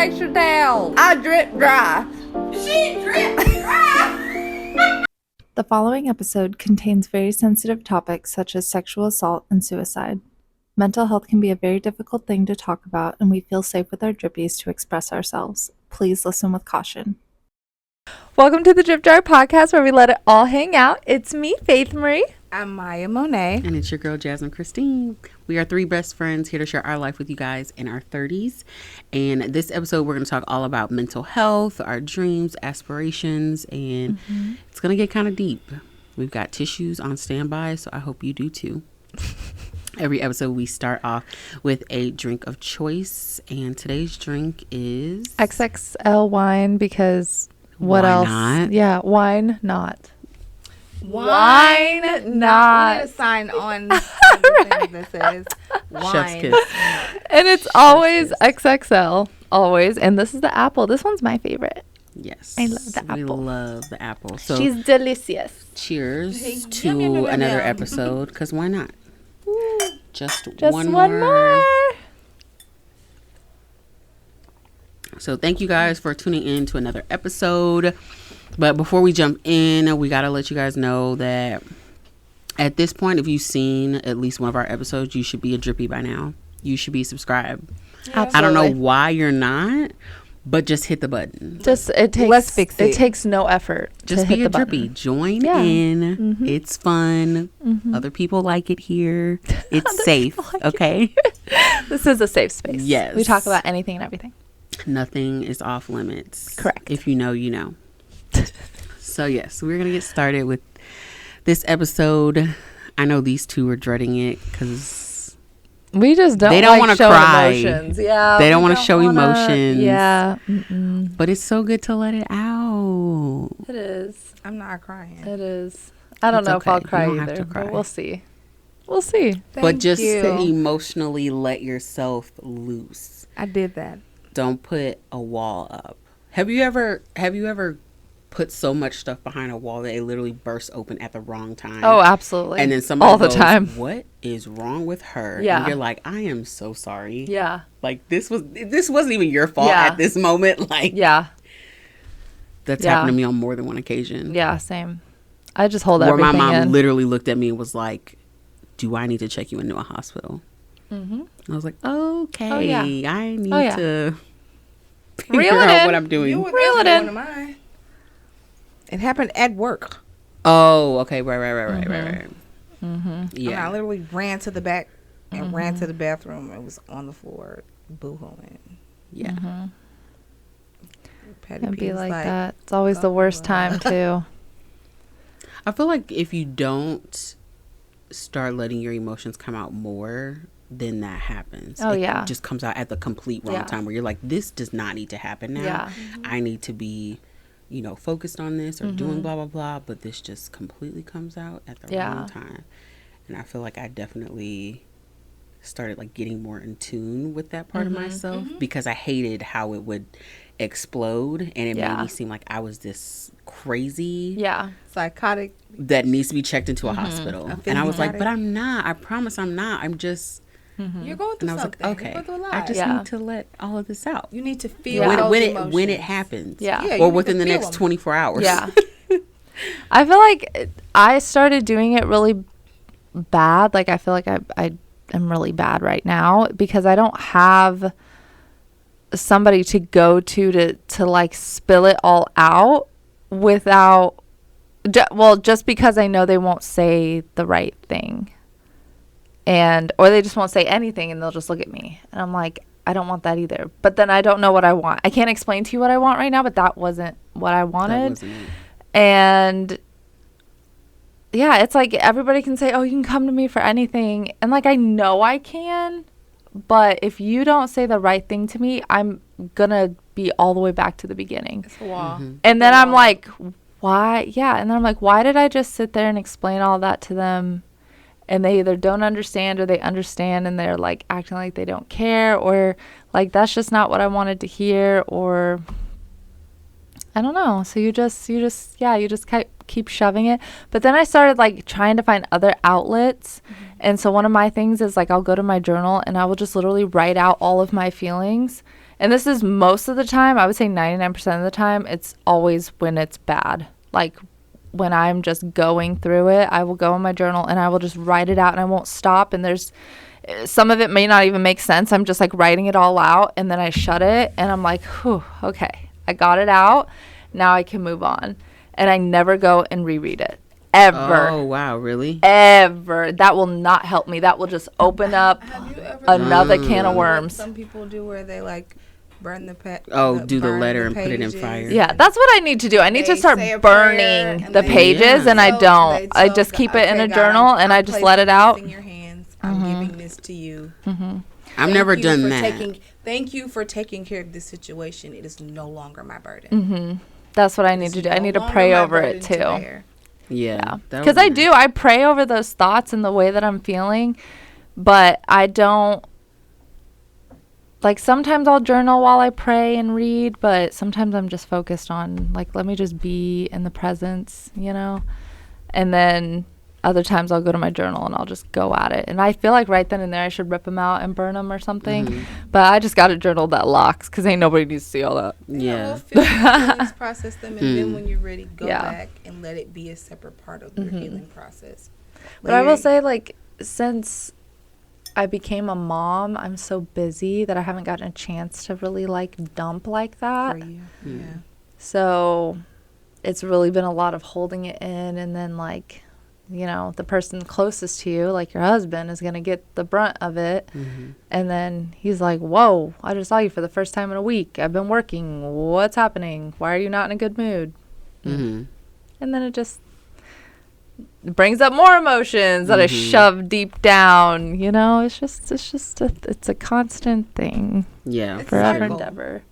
extra towel. I drip dry. She drip dry. The following episode contains very sensitive topics such as sexual assault and suicide. Mental health can be a very difficult thing to talk about, and we feel safe with our drippies to express ourselves. Please listen with caution. Welcome to the Drip Jar Podcast, where we let it all hang out. It's me, Faith Marie. I'm Maya Monet. And it's your girl, Jasmine Christine. We are three best friends here to share our life with you guys in our 30s. And this episode, we're going to talk all about mental health, our dreams, aspirations, and it's going to get kind of deep. We've got tissues on standby, so I hope you do too. Every episode, we start off with a drink of choice, and today's drink is XXL wine, because what Why else? not? Yeah, wine not. Wine not. We need a sign on the thing that says Chef's wine. kiss. And it's always XXL, always. And this is the apple. This one's my favorite. Yes. I love the We apple. love the apple. So She's delicious. cheers Hey, to yum, yum, yum, another yum. episode, because why not? Just Just one more. So thank you guys for tuning in to another episode. But before we jump in, we got to let you guys know that at this point, if you've seen at least one of our episodes, you should be a drippy by now. You should be subscribed. Absolutely. I don't know why you're not, but just hit the button. Just it takes. Let's fix It it. takes no effort. Just to hit be the a drippy. button. Join Yeah. in. It's fun. Other people like it here. It's safe. Okay. This is a safe space. Yes. We talk about anything and everything. Nothing is off limits. Correct. If you know, you know. So yes, we're gonna get started with this episode. I know these two are dreading it because We just don't. They don't like wanna showing cry. Emotions. Yeah. They we don't wanna show emotions. Yeah. but it's so good to let it out. It is. I'm not crying. It is. I don't It's know if I'll okay. You cry don't have either, to cry. but we'll see. We'll see. But Thank just you. emotionally let yourself loose. I did that. Don't put a wall up. Have you ever put so much stuff behind a wall that it literally bursts open at the wrong time? Oh, absolutely. And then somebody all the goes, time. "What is wrong with her?" Yeah. And you're like, "I am so sorry. Yeah. Like this wasn't even your fault Yeah. at this moment." Like Yeah. that's Yeah. happened to me on more than one occasion. Yeah. Same. I just hold Where my everything mom in. literally looked at me and was like, "Do I need to check you into a hospital?" I was like, "Okay, Oh, yeah. I need Oh, yeah. to figure Reel it out in. what I'm doing." You were Reel it there in. for one of mine. It happened at work. Oh, okay, right. Yeah. I literally ran to the back and ran to the bathroom and was on the floor boo-hooing. Yeah. Patty It'd P be was like that. It's always the "Go worst on." time too. I feel like if you don't start letting your emotions come out more, then that happens. Oh, It yeah. just comes out at the complete wrong Yeah. time where you're like, this does not need to happen now. Yeah. I need to be, focused on this or doing blah, blah, blah. But this just completely comes out at the Yeah. wrong time. And I feel like I definitely started like getting more in tune with that part of myself because I hated how it would explode and it Yeah. made me seem like I was this crazy Yeah. Psychotic. that needs to be checked into a hospital. A And I was like, figurehead. but I'm not. I promise I'm not. I'm just. You're going And through I was something. like, You're okay, going through a lot. I just Yeah. need to let all of this out. You need to feel Yeah. those When it emotions. happens. Yeah. Yeah, you or need within to the feel next them. 24 hours. Yeah. I feel like I started doing it really bad. Like I feel like I am really bad right now because I don't have somebody to go to like spill it all out without just because I know they won't say the right thing. Or they just won't say anything and they'll just look at me. And I'm like, I don't want that either. But then I don't know what I want. I can't explain to you what I want right now, but that wasn't what I That wanted. wasn't it. And yeah, it's like everybody can say, oh, you can come to me for anything. And like, I know I can, but if you don't say the right thing to me, I'm gonna be all the way back to the beginning. It's a wall. And then I'm like, why? Yeah. And then I'm like, why did I just sit there and explain all that to them? And they either don't understand or they understand and they're like acting like they don't care, or like that's just not what I wanted to hear, or I don't know. So you just keep shoving it. But then I started like trying to find other outlets. And so one of my things is like I'll go to my journal and I will just literally write out all of my feelings. And this is most of the time, I would say 99% of the time, it's always when it's bad. Like when I'm just going through it, I will go in my journal and I will just write it out and I won't stop. And there's some of it may not even make sense. I'm just like writing it all out and then I shut it and I'm like, whew, okay, I got it out. Now I can move on. And I never go and reread it. Ever. Oh, wow. Really? Ever. That will not help me. That will just open up Have you ever another done can of what worms. some people do where they like burn the Do the burn letter and put it in pages. fire. Yeah, that's what I need to do. I need to They start say a prayer burning and the they- pages, Yeah. and I So don't. they I tell just God, keep it in "Okay, a God, journal, and I I'm just let it placing out. this in your hands. I'm giving this to you. I've Thank never you done for that. Thank you for taking care of this situation. It is no longer my burden. That's what I need It's to do. I no need to longer pray my over burden it to too. bear. Yeah. Because I do. I pray over those thoughts and the way that I'm feeling, but I don't. Like sometimes I'll journal while I pray and read, but sometimes I'm just focused on like, let me just be in the presence, you know? And then other times I'll go to my journal and I'll just go at it. And I feel like right then and there I should rip them out and burn them or something. But I just got a journal that locks because ain't nobody needs to see all that. Yeah. Well, feel your feelings, process them, and then when you're ready, go Yeah. back and let it be a separate part of your healing process. But I will say, like, since I became a mom, I'm so busy that I haven't gotten a chance to really, like, dump like that. for you. Yeah. So it's really been a lot of holding it in, and then, like, you know, the person closest to you, like your husband, is going to get the brunt of it. And then he's like, whoa, I just saw you for the first time in a week. I've been working. What's happening? Why are you not in a good mood? And then it just brings up more emotions that I shove deep down. You know, it's a constant thing. Yeah. It's Forever cycle. and ever.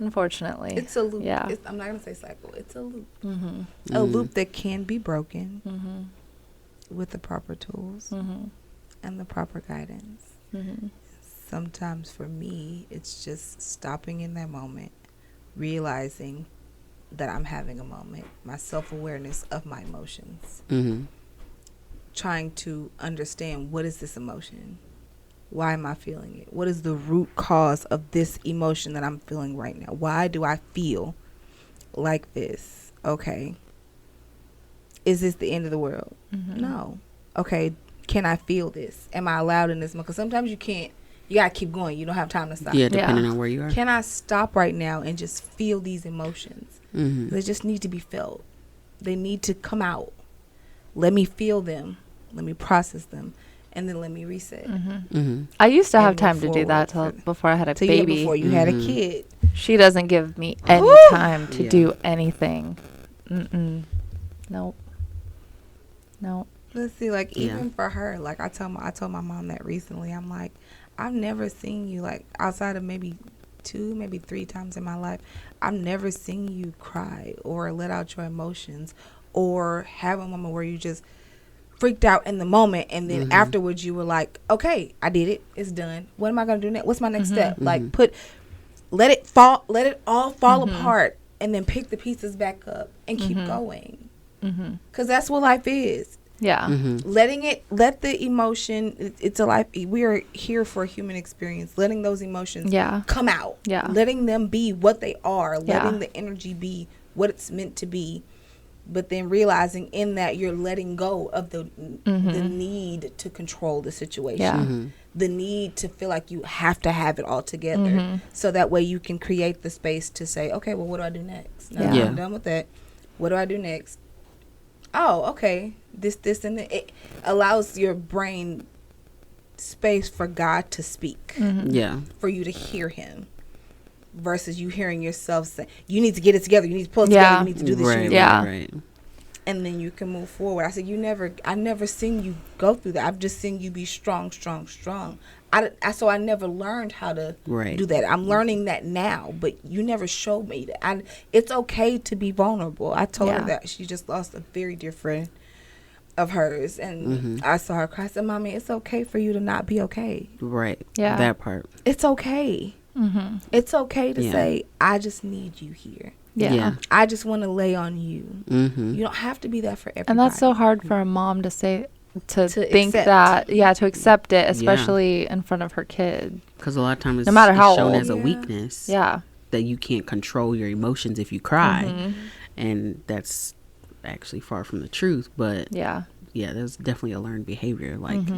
Unfortunately. It's a loop. Yeah. I'm not gonna say cycle. It's a loop. A loop that can be broken with the proper tools and the proper guidance. Sometimes for me, it's just stopping in that moment, realizing that I'm having a moment, my self-awareness of my emotions, trying to understand, what is this emotion? Why am I feeling it? What is the root cause of this emotion that I'm feeling right now? Why do I feel like this? Okay. Is this the end of the world? No. Okay. Can I feel this? Am I allowed in this moment? Because sometimes you can't. You got to keep going. You don't have time to stop. Yeah, depending on where you are. Can I stop right now and just feel these emotions? They just need to be felt. They need to come out. Let me feel them. Let me process them. And then let me reset. I used to have And time move to do that forward. before I had a To you baby. before you had a kid. She doesn't give me any Woo! time to Yeah. do anything. Nope. Let's see, like, Yeah. even for her, like I told my mom that recently. I'm like, I've never seen you, like, outside of maybe 2, maybe 3 times in my life, I've never seen you cry or let out your emotions or have a moment where you just freaked out in the moment, and then afterwards you were like, okay, I did it, it's done, what am I gonna do next? What's my next step? Like, let it all fall apart, and then pick the pieces back up and keep going, because that's what life is. Yeah. Let the emotion, it's a life, we are here for a human experience, letting those emotions come out, letting them be what they are, letting the energy be what it's meant to be, but then realizing in that you're letting go of the need to control the situation, the need to feel like you have to have it all together, so that way you can create the space to say, okay, well, what do I do next? Now that I'm done with that, what do I do next? Oh, okay, this, and that. It allows your brain space for God to speak, for you to hear Him, versus you hearing yourself say, you need to get it together, you need to pull it together, you need to do this, you need to Right. and then you can move forward. I said, I never seen you go through that. I've just seen you be strong. So I never learned how to do that. I'm learning that now, but you never showed me that. It's okay to be vulnerable. I told her that she just lost a very dear friend of hers, and I saw her cry. I said, Mommy, it's okay for you to not be okay. Right. Yeah. That part. It's okay. It's okay to say, I just need you here. Yeah. I just want to lay on you. Mm-hmm. You don't have to be that for everybody. And that's so hard for a mom to say, to think accept. To accept it, especially in front of her kid. Because a lot of times no matter how shown old. as a weakness. Yeah. That you can't control your emotions if you cry. And that's actually far from the truth. But yeah, there's definitely a learned behavior. Like,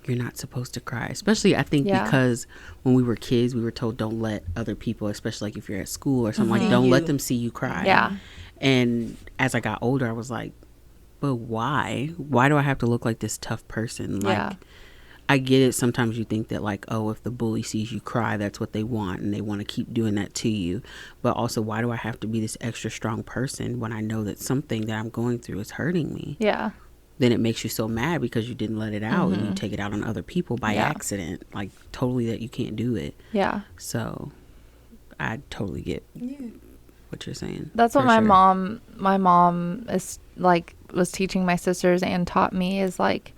you're not supposed to cry. Especially, I think, because when we were kids, we were told don't let other people, especially like if you're at school or something, like don't let them see you cry. Yeah. And as I got older, I was like, but why? Why do I have to look like this tough person? Like, I get it. Sometimes you think that, like, oh, if the bully sees you cry, that's what they want, and they want to keep doing that to you. But also, why do I have to be this extra strong person when I know that something that I'm going through is hurting me? Yeah. Then it makes you so mad because you didn't let it out, and you take it out on other people by accident. Like, totally that you can't do it. Yeah. So, I totally get what you're saying. That's what my mom is like, was teaching my sisters and taught me, is like,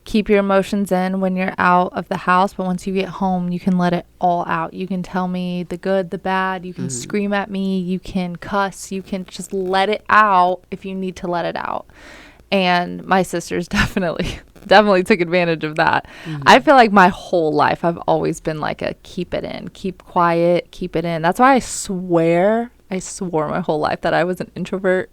keep your emotions in when you're out of the house, but once you get home, you can let it all out. You can tell me the good, the bad, you can scream at me, you can cuss, you can just let it out if you need to let it out. And my sisters definitely took advantage of that. I feel like my whole life I've always been like a keep it in, keep quiet, keep it in. That's why I swore my whole life that I was an introvert.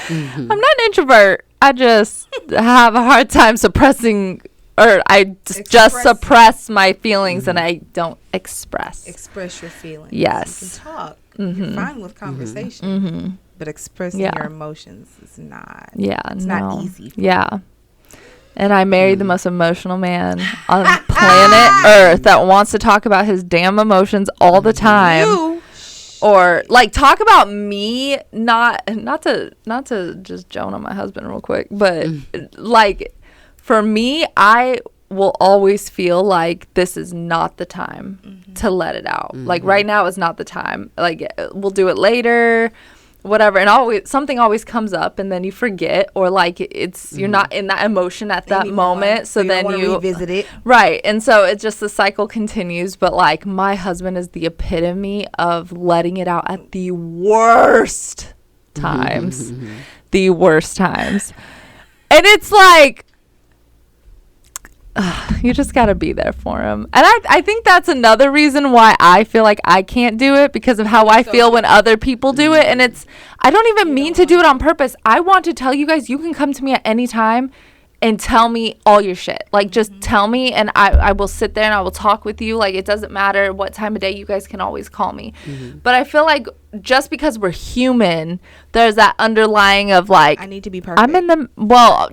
I'm not an introvert. I just have a hard time suppressing, or I just suppress my feelings and I don't express your feelings. Yes. You can talk. You're fine with conversation. But expressing your emotions is not. Yeah, it's not easy. Yeah. And I married the most emotional man on planet Earth that wants to talk about his damn emotions all the time. Or like talk about me, not to just Jonah my husband real quick, but like for me, I will always feel like this is not the time to let it out. Like right now is not the time. Like we'll do it later, whatever. And something always comes up and then you forget, or like you're not in that emotion at that moment. So then you revisit it. Right. And so it's just the cycle continues. But like my husband is the epitome of letting it out at the worst times. The worst times. And it's like, you just got to be there for him. And I think that's another reason why I feel like I can't do it, because of how I feel when other people do it. And I don't even mean to do it on purpose. I want to tell you guys, you can come to me at any time and tell me all your shit. Like, just tell me, and I will sit there and I will talk with you. Like, it doesn't matter what time of day, you guys can always call me. But I feel like just because we're human, there's that underlying of like, I need to be perfect.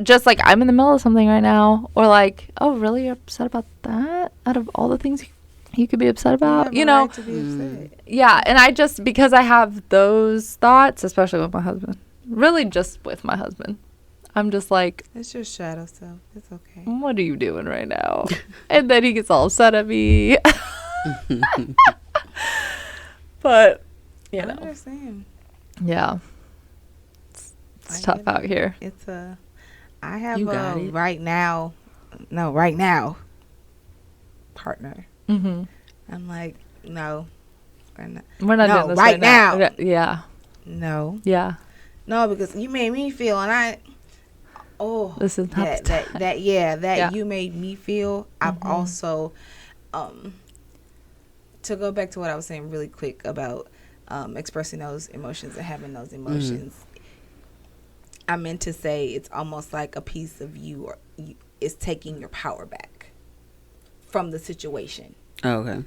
Just like I'm in the middle of something right now, or like, oh, really, you're upset about that? Out of all the things you could be upset about, you know? To be upset. Yeah, and I just, because I have those thoughts, especially with my husband, really just with my husband, I'm just like, it's your shadow self. It's okay. What are you doing right now? And then he gets all upset at me. But, you know. I understand. Yeah. It's tough out here. I have a right now partner. I'm like, no. We're not doing this right now. Yeah. No. Yeah. No, because you made me feel, and this is not that you made me feel. I've also, to go back to what I was saying really quick about expressing those emotions and having those emotions, I meant to say it's almost like a piece of you is taking your power back from the situation. Oh, okay.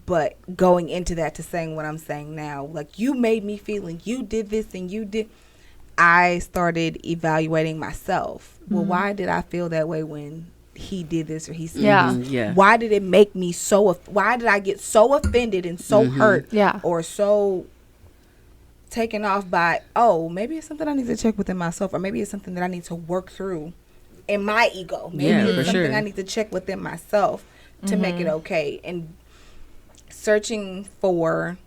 But going into that to saying what I'm saying now, like, you made me feel and you did this and you did, I started evaluating myself. Well, why did I feel that way when he did this or he said this? Yeah. Why did it make me why did I get so offended and so hurt or so taken off by, maybe it's something I need to check within myself, or maybe it's something that I need to work through in my ego. Maybe it's something I need to check within myself to make it okay. And searching for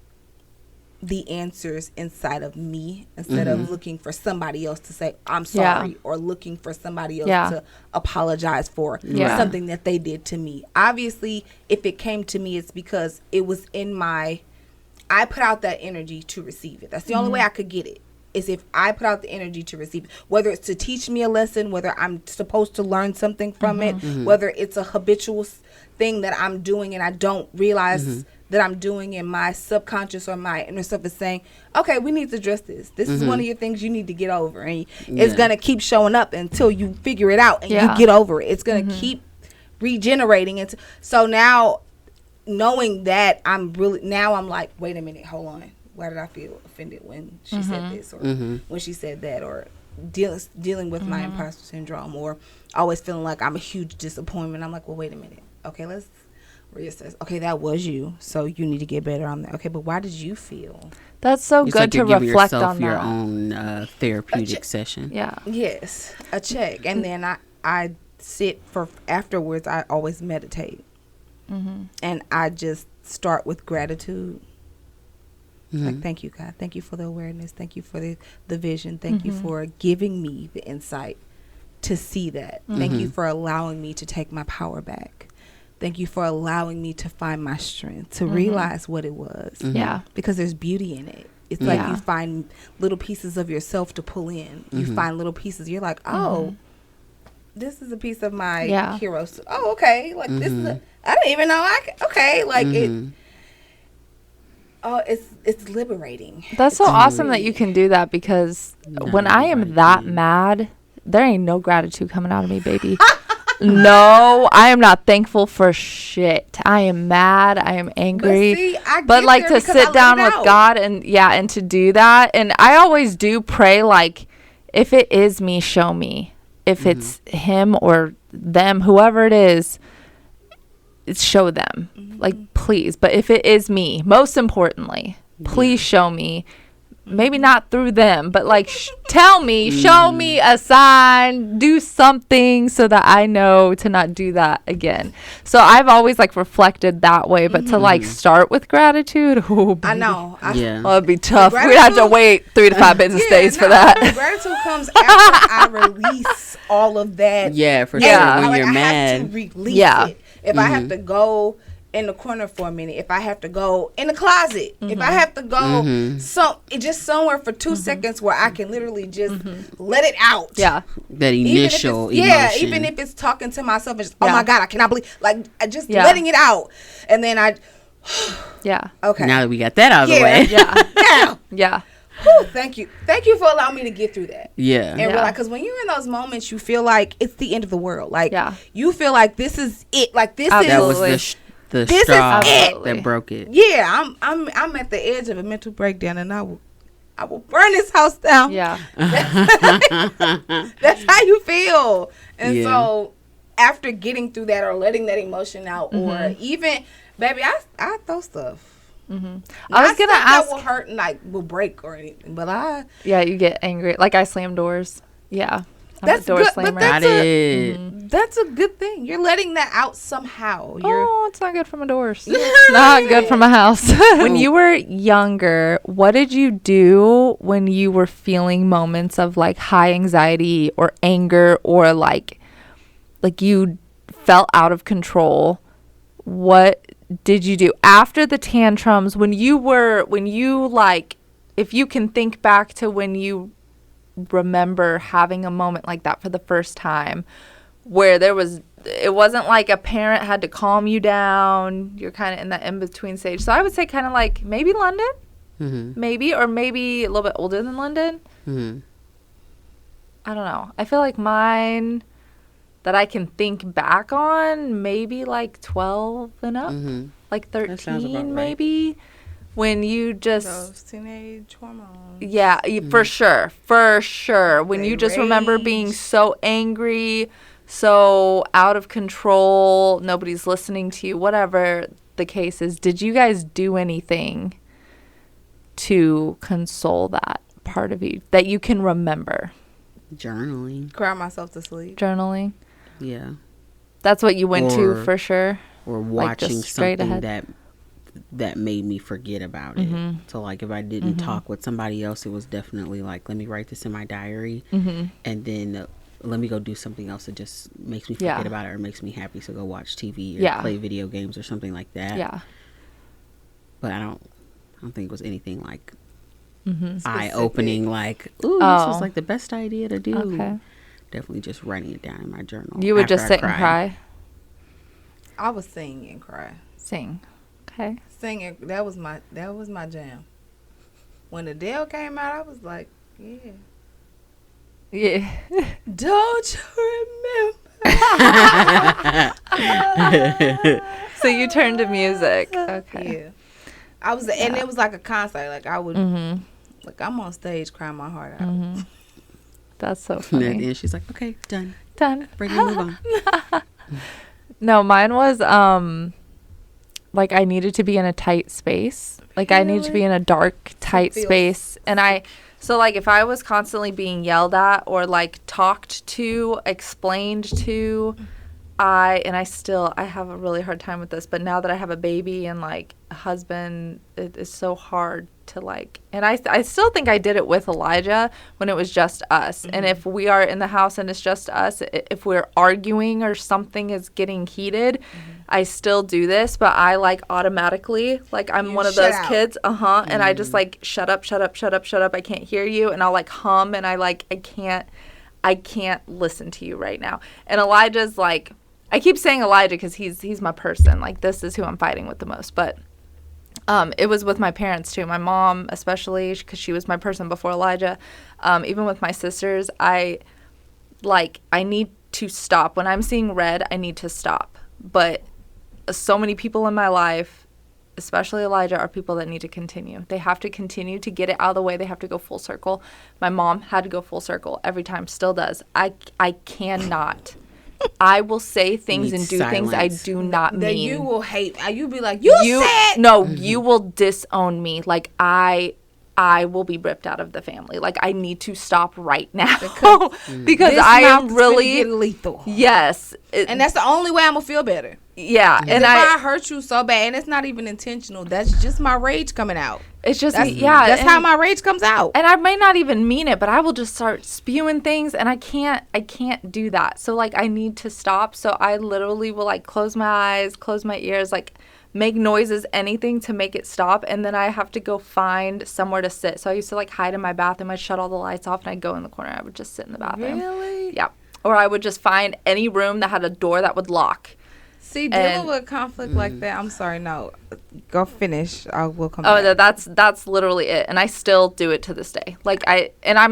the answers inside of me instead of looking for somebody else to say I'm sorry or looking for somebody else to apologize for something that they did to me. Obviously, if it came to me, it's because it was in my I put out that energy to receive it. That's the only way I could get it, is if I put out the energy to receive it. Whether it's to teach me a lesson, whether I'm supposed to learn something from it, whether it's a habitual thing that I'm doing and I don't realize that I'm doing, and my subconscious or my inner self is saying, okay, we need to address this. This is one of your things you need to get over. And it's going to keep showing up until you figure it out and you get over it. It's going to keep regenerating. And so now, knowing that, I'm like, wait a minute, hold on. Why did I feel offended when she said this, or when she said that, or dealing with my imposter syndrome, or always feeling like I'm a huge disappointment? I'm like, well, wait a minute. Okay, let's reassess. Okay, that was you, so you need to get better on that. Okay, but why did you feel? That's so it's good like to reflect on your that. own therapeutic session. Yeah. Yes, a check, and then I sit for afterwards. I always meditate, and I just start with gratitude. Like, thank you, God. Thank you for the awareness. Thank you for the vision. Thank you for giving me the insight to see that. Thank you for allowing me to take my power back. Thank you for allowing me to find my strength, to realize what it was. Yeah. Because there's beauty in it. It's like you find little pieces of yourself to pull in. You find little pieces. You're like, oh, this is a piece of my hero. Oh, okay. Like, this is I didn't even know okay. Like, it's liberating. That's so awesome that you can do that, because when I am that mad, there ain't no gratitude coming out of me, baby. No, I am not thankful for shit. I am mad. I am angry. But like, to sit down with God and to do that. And I always do pray, like, if it is me, show me. If it's him or them, whoever it is, show them. Like, please. But if it is me, most importantly, please show me. Maybe not through them, but like, tell me, show me a sign, do something so that I know to not do that again. So I've always like reflected that way, but to like start with gratitude, I know. It'd be tough. We'd have to wait 3 to 5 business days for that. Gratitude comes after I release all of that. Yeah, for sure. When you're mad. I have to release it. If I have to go in the corner for a minute, if I have to go in the closet, if I have to go just somewhere for 2 seconds where I can literally just let it out. Yeah. That initial emotion. Even if it's talking to myself and just, oh my God, I cannot believe, like, just letting it out. And then okay. Now that we got that out of the way. Yeah. Whew, thank you for allowing me to get through that. Yeah. And realize, because when you're in those moments, you feel like it's the end of the world. Like, you feel like this is it. Like, this that was the straw that broke it. Yeah, I'm at the edge of a mental breakdown, and I will burn this house down. Yeah. That's how you feel. And so after getting through that, or letting that emotion out, or even, baby, I throw stuff. I was gonna ask, that will hurt and like will break or anything, but you get angry. Like, I slam doors. Yeah. That's good, but that's a good thing. You're letting that out somehow. It's not good from a doors. It's not good from a house. When you were younger, what did you do when you were feeling moments of like high anxiety or anger, or like you felt out of control? What did you do after the tantrums, when you like, if you can think back to when you remember having a moment like that for the first time, where it wasn't like a parent had to calm you down, you're kind of in that in-between stage. So I would say kind of like maybe London, maybe a little bit older than London. I don't know. I feel like mine that I can think back on, maybe like 12 and up, like 13 maybe. Right. When you just those teenage hormones. Yeah, for sure. When you just remember being so angry, so out of control, nobody's listening to you, whatever the case is. Did you guys do anything to console that part of you that you can remember? Journaling. Cry myself to sleep. Journaling. Yeah. That's what you went to for sure. Or watching like something that made me forget about it. So like, if I didn't talk with somebody else, it was definitely like, let me write this in my diary, and then let me go do something else that just makes me forget about it or makes me happy. So go watch TV or play video games or something like that. Yeah. But I don't think it was anything like eye-opening, like, ooh, this was like the best idea to do. Okay. Definitely just writing it down in my journal. You would just sit and cry? I would sing and cry. Sing. Okay. Singing, that was my jam. When Adele came out, I was like, yeah. Don't you remember? So you turned to music. Okay. Yeah. I was, and it was like a concert. Like I would, like I'm on stage crying my heart out. That's so funny. And then she's like, okay, done. Ready to move on. No, mine was like I needed to be in a tight space. Like I needed to be in a dark, tight space. And so like if I was constantly being yelled at or like talked to, explained to, I have a really hard time with this, but now that I have a baby and like a husband, it is so hard to like, and I still think I did it with Elijah when it was just us. And if we are in the house and it's just us, if we're arguing or something is getting heated, I still do this, but I like automatically, like I'm one of those kids, and I just like shut up, I can't hear you, and I'll like hum, and I can't listen to you right now. And Elijah's like, I keep saying Elijah because he's my person. Like, this is who I'm fighting with the most. But it was with my parents, too. My mom, especially, because she was my person before Elijah. Even with my sisters, I need to stop. When I'm seeing red, I need to stop. But so many people in my life, especially Elijah, are people that need to continue. They have to continue to get it out of the way. They have to go full circle. My mom had to go full circle every time, still does. I cannot. I will say things and do things I do not mean. That you will hate. You be like, you said. No, you will disown me. Like, I will be ripped out of the family. Like, I need to stop right now. Because I am really lethal. Yes. And that's the only way I'm going to feel better. Yeah. And if I hurt you so bad, and it's not even intentional, that's just my rage coming out. It's just that's how my rage comes out. And I may not even mean it, but I will just start spewing things, and I can't do that. So like I need to stop. So I literally will like close my eyes, close my ears, like make noises, anything to make it stop, and then I have to go find somewhere to sit. So I used to like hide in my bathroom. I'd shut all the lights off and I'd go in the corner. I would just sit in the bathroom. Really? Yeah. Or I would just find any room that had a door that would lock. See, dealing with conflict like that, I'm sorry, no. Go finish. We'll come back. That's literally it. And I still do it to this day. Like I'm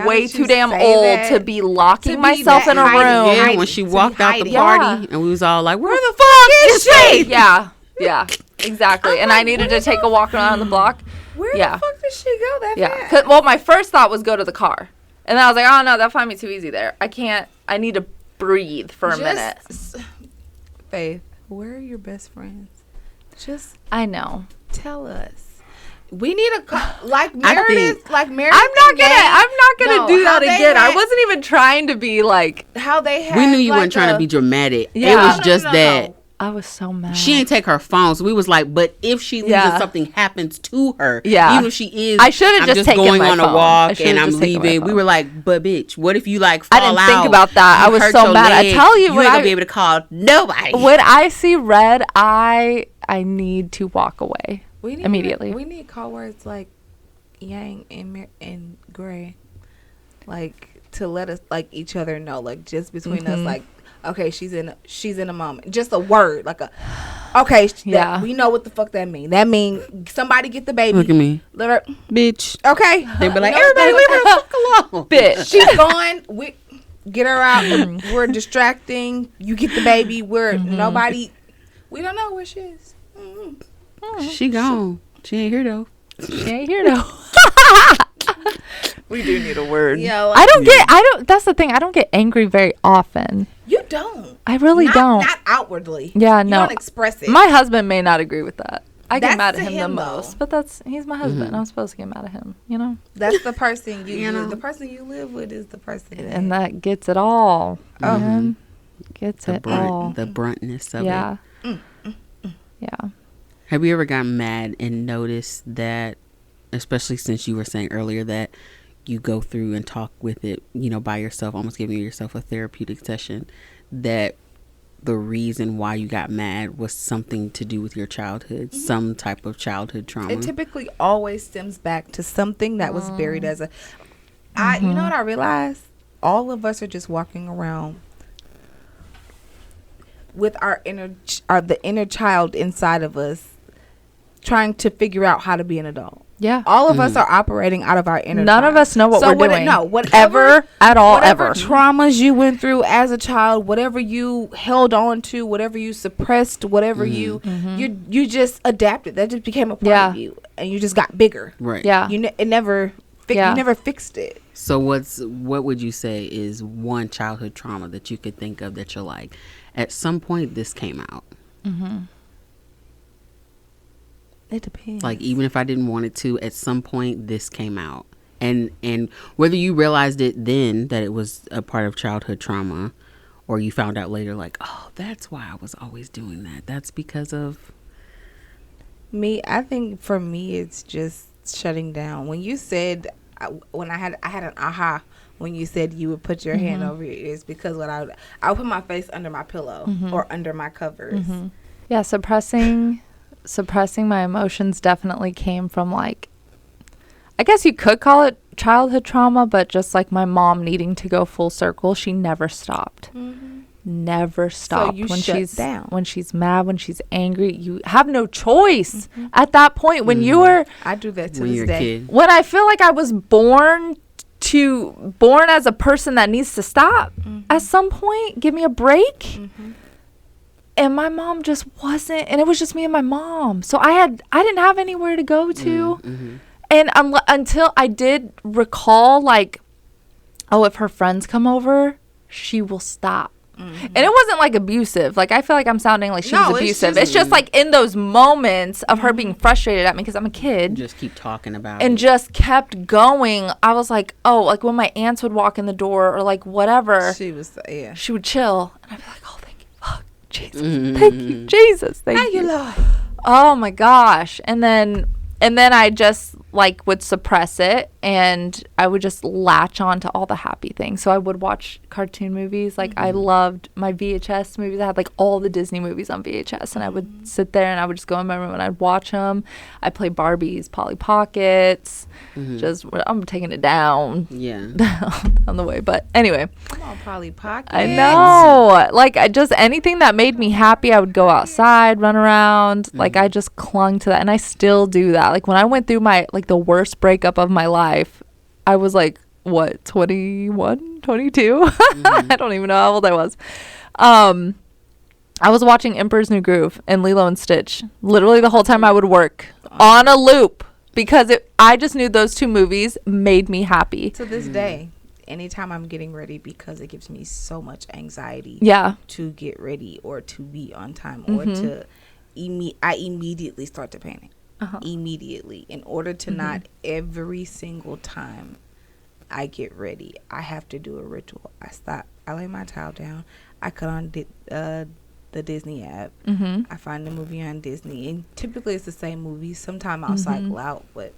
way too damn old to be locking myself in a room. Yeah, when she walked out the party and we was all like, where the fuck is she? Yeah, exactly. And I needed to take a walk around the block. Where the fuck did she go that fast? Well, my first thought was go to the car. And then I was like, oh no, that'll find me too easy there. I need to breathe for a minute. Faith, where are your best friends? I know. Tell us. We need like Meredith. I'm not gonna do that again. I wasn't even trying to be like how they had. We knew you weren't trying to be dramatic. Yeah. It was just that. I was so mad. She ain't take her phone, so we was like, but if she leaves and something happens to her, even if she is, I should have just taken going my on phone. A walk and I'm leaving. We were like, but bitch, what if you like fall out? I didn't think about that. I was so mad. I tell you, you ain't gonna be able to call nobody. When I see red, I need to walk away immediately. We need call words like Yang and Gray, like to let us like each other know, like just between us, like. Okay, she's in a moment. Just a word, like a. Okay, we know what the fuck that mean. That mean somebody get the baby. Look at me, let her, bitch. Okay, they be like, everybody leave her the fuck alone, bitch. She's gone. We get her out. We're distracting. You get the baby. We're nobody. We don't know where she is. She gone. She ain't here though. We do need a word. Yeah, like, I don't. That's the thing. I don't get angry very often. You don't. I really don't. Not outwardly. Yeah, no. You don't express it. My husband may not agree with that. I get mad at him the though. most, but he's my husband. I'm supposed to get mad at him. You know. That's the person you know. The person you live with is the person. And that gets it all. Gets it all. The bruntness of it. Yeah. Have you ever gotten mad and noticed that, especially since you were saying earlier that you go through and talk with it, by yourself, almost giving yourself a therapeutic session, that the reason why you got mad was something to do with your childhood, some type of childhood trauma. It typically always stems back to something that was buried as a... you know what I realized? All of us are just walking around with the inner child inside of us, trying to figure out how to be an adult. Yeah. All of us are operating out of our inner None child. of us know what we're doing. Whatever ever. Traumas you went through as a child, whatever you held on to, whatever you suppressed, whatever you just adapted. That just became a part of you, and you just got bigger. Right. Yeah. You never fixed it. So what would you say is one childhood trauma that you could think of that you're like, at some point this came out? It depends. Like, even if I didn't want it to, at some point this came out, and whether you realized it then that it was a part of childhood trauma, or you found out later like, oh, that's why I was always doing that. That's because of me. I think for me it's just shutting down. When you said when I had an aha when you said you would put your hand over your ears, because what I would put my face under my pillow or under my covers. Yeah, suppressing my emotions definitely came from, like, I guess you could call it childhood trauma, but just like my mom needing to go full circle. She never stopped. Never stopped. So you shut down. When she's mad, when she's angry, you have no choice at that point. When you were, I do that to this day. When I feel like I was born as a person that needs to stop at some point, give me a break. And my mom just wasn't, and it was just me and my mom. So I didn't have anywhere to go to. And until I did recall, like, oh, if her friends come over, she will stop. And it wasn't like abusive. Like, I feel like I'm sounding like she was abusive. It's just like in those moments of her being frustrated at me because I'm a kid. Just keep talking about and it. Just kept going. I was like, oh, like when my aunts would walk in the door or like whatever. She would chill. And I'd be like, oh, thank you. Oh, Jesus. Thank you, Jesus. Thank you, Lord. Oh my gosh. And then I just like would suppress it, and I would just latch on to all the happy things. So I would watch cartoon movies. Like I loved my VHS movies. I had like all the Disney movies on VHS, and I would sit there and I would just go in my room and I'd watch them. I'd play Barbies, Polly Pockets. I'm taking it down. Yeah. down the way. But anyway. Come on, Polly Pockets. I know. Like just anything that made me happy, I would go outside, run around. Like I just clung to that, and I still do that. Like when I went through my like the worst breakup of my life, I was like, what, 21, 22? I don't even know how old I was. I was watching Emperor's New Groove and Lilo and Stitch literally the whole time I would work on a loop, because I just knew those two movies made me happy. To this day, anytime I'm getting ready, because it gives me so much anxiety to get ready or to be on time or to I immediately start to panic. Immediately, in order to not every single time I get ready, I have to do a ritual. I stop, I lay my towel down, I cut on the Disney app, I find the movie on Disney, and typically it's the same movie. Sometimes I'll cycle out, but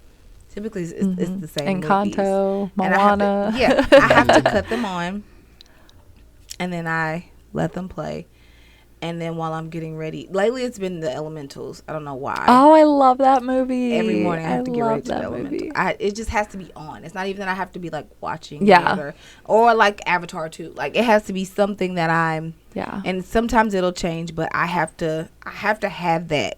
typically it's the same Encanto, movies. Moana. I have to cut them on, and then I let them play. And then while I'm getting ready, lately it's been The Elementals. I don't know why. Oh, I love that movie. Every morning I have to get ready to The Elementals. It just has to be on. It's not even that I have to be like watching it or like Avatar 2. Like it has to be something that I'm. Yeah. And sometimes it'll change, but I have to have that.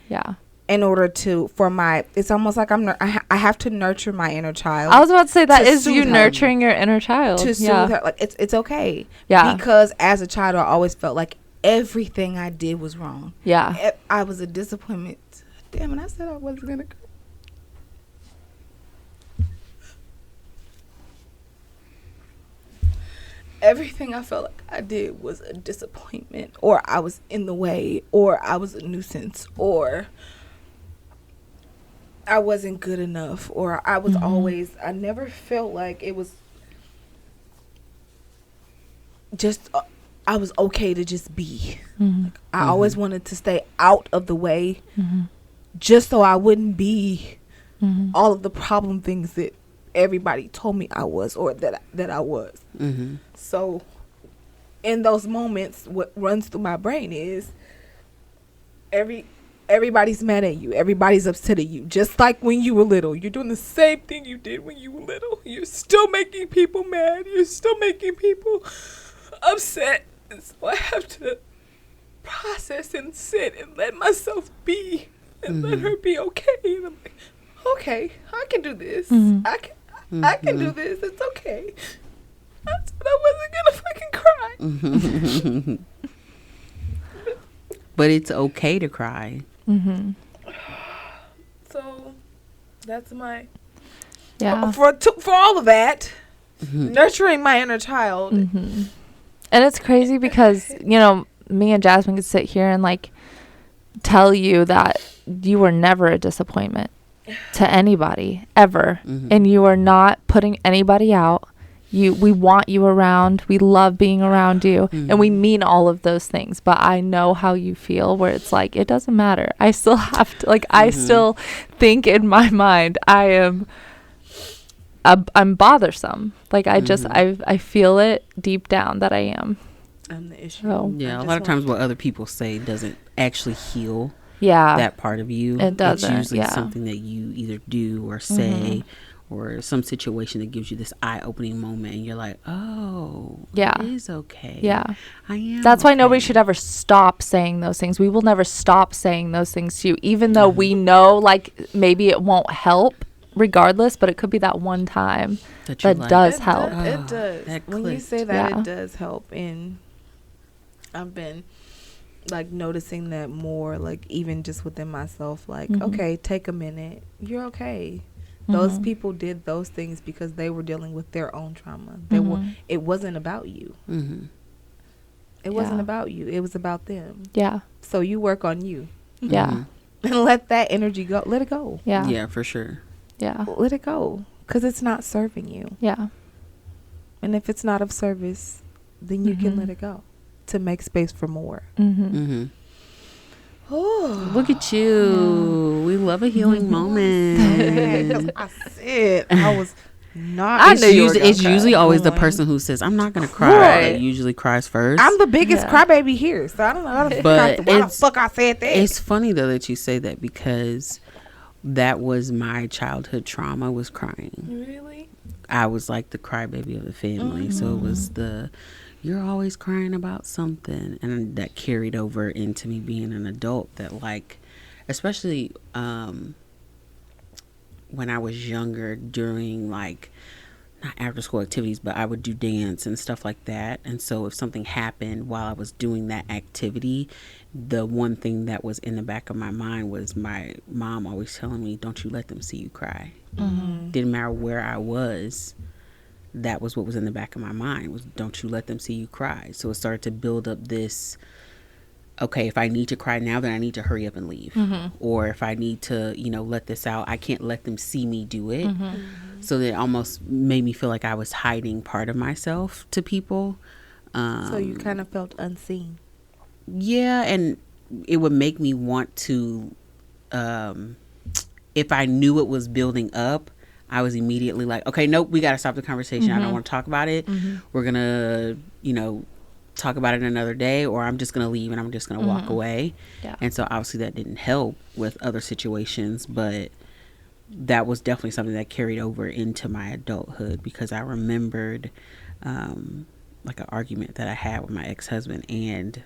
Yeah. In order it's almost like I have to nurture my inner child. I was about to say that is you nurturing your inner child. To soothe her. Like it's okay. Yeah. Because as a child, I always felt like everything I did was wrong. Yeah. I was a disappointment. Damn it, I said I wasn't going to go. Everything I felt like I did was a disappointment, or I was in the way, or I was a nuisance, or I wasn't good enough, or I was always, I never felt like it was just... I was okay to just be. Like, I always wanted to stay out of the way, just so I wouldn't be all of the problem things that everybody told me I was, or that I was. So in those moments, what runs through my brain is everybody's mad at you. Everybody's upset at you. Just like when you were little. You're doing the same thing you did when you were little. You're still making people mad. You're still making people upset. And so I have to process and sit and let myself be and let her be okay. And I'm like, okay, I can do this. I can do this. It's okay. I said I wasn't gonna fucking cry. But it's okay to cry. So that's my for all of that, nurturing my inner child. And it's crazy because me and Jasmine could sit here and like tell you that you were never a disappointment to anybody ever, and you are not putting anybody out. We want you around. We love being around you. And we mean all of those things. But I know how you feel where it's like, it doesn't matter. I still have to, like, I still think in my mind, I'm bothersome. Like, I feel it deep down that I am. I'm the issue. So, yeah, a lot of times what other people say doesn't actually heal yeah, that part of you. It doesn't. It's usually something that you either do or say. Or some situation that gives you this eye-opening moment, and you're like, "Oh, yeah, it is okay. Yeah, I am." That's why nobody should ever stop saying those things. We will never stop saying those things to you, even though we know, like, maybe it won't help, regardless. But it could be that one time that does help. It does. When you say that, it does help. And I've been like noticing that more, like even just within myself. Like, okay, take a minute. You're okay. Those people did those things because they were dealing with their own trauma. It wasn't about you. It wasn't about you. It was about them. Yeah. So you work on you. Yeah. And let that energy go. Let it go. Yeah. Yeah, for sure. Yeah. Let it go. Because it's not serving you. Yeah. And if it's not of service, then you can let it go to make space for more. Oh, look at you. We love a healing moment. I said I was not. It's usually always the person who says, I'm not going to cry, that usually cries first. I'm the biggest crybaby here, so I don't know how the fuck I said that. It's funny, though, that you say that because that was my childhood trauma, was crying. Really? I was like the crybaby of the family, so it was you're always crying about something, and that carried over into me being an adult. That, like, especially when I was younger, during like not after school activities, but I would do dance and stuff like that. And so if something happened while I was doing that activity, the one thing that was in the back of my mind was my mom always telling me, don't you let them see you cry. Didn't matter where I was. That was what was in the back of my mind, was don't you let them see you cry. So it started to build up this, okay, if I need to cry now, then I need to hurry up and leave. Or if I need to, let this out, I can't let them see me do it. So that almost made me feel like I was hiding part of myself to people. So you kind of felt unseen. Yeah, and it would make me want to, if I knew it was building up, I was immediately like, okay, nope, we got to stop the conversation. I don't want to talk about it. We're going to, talk about it another day, or I'm just going to leave and I'm just going to walk away. Yeah. And so obviously that didn't help with other situations, but that was definitely something that carried over into my adulthood, because I remembered like an argument that I had with my ex-husband, and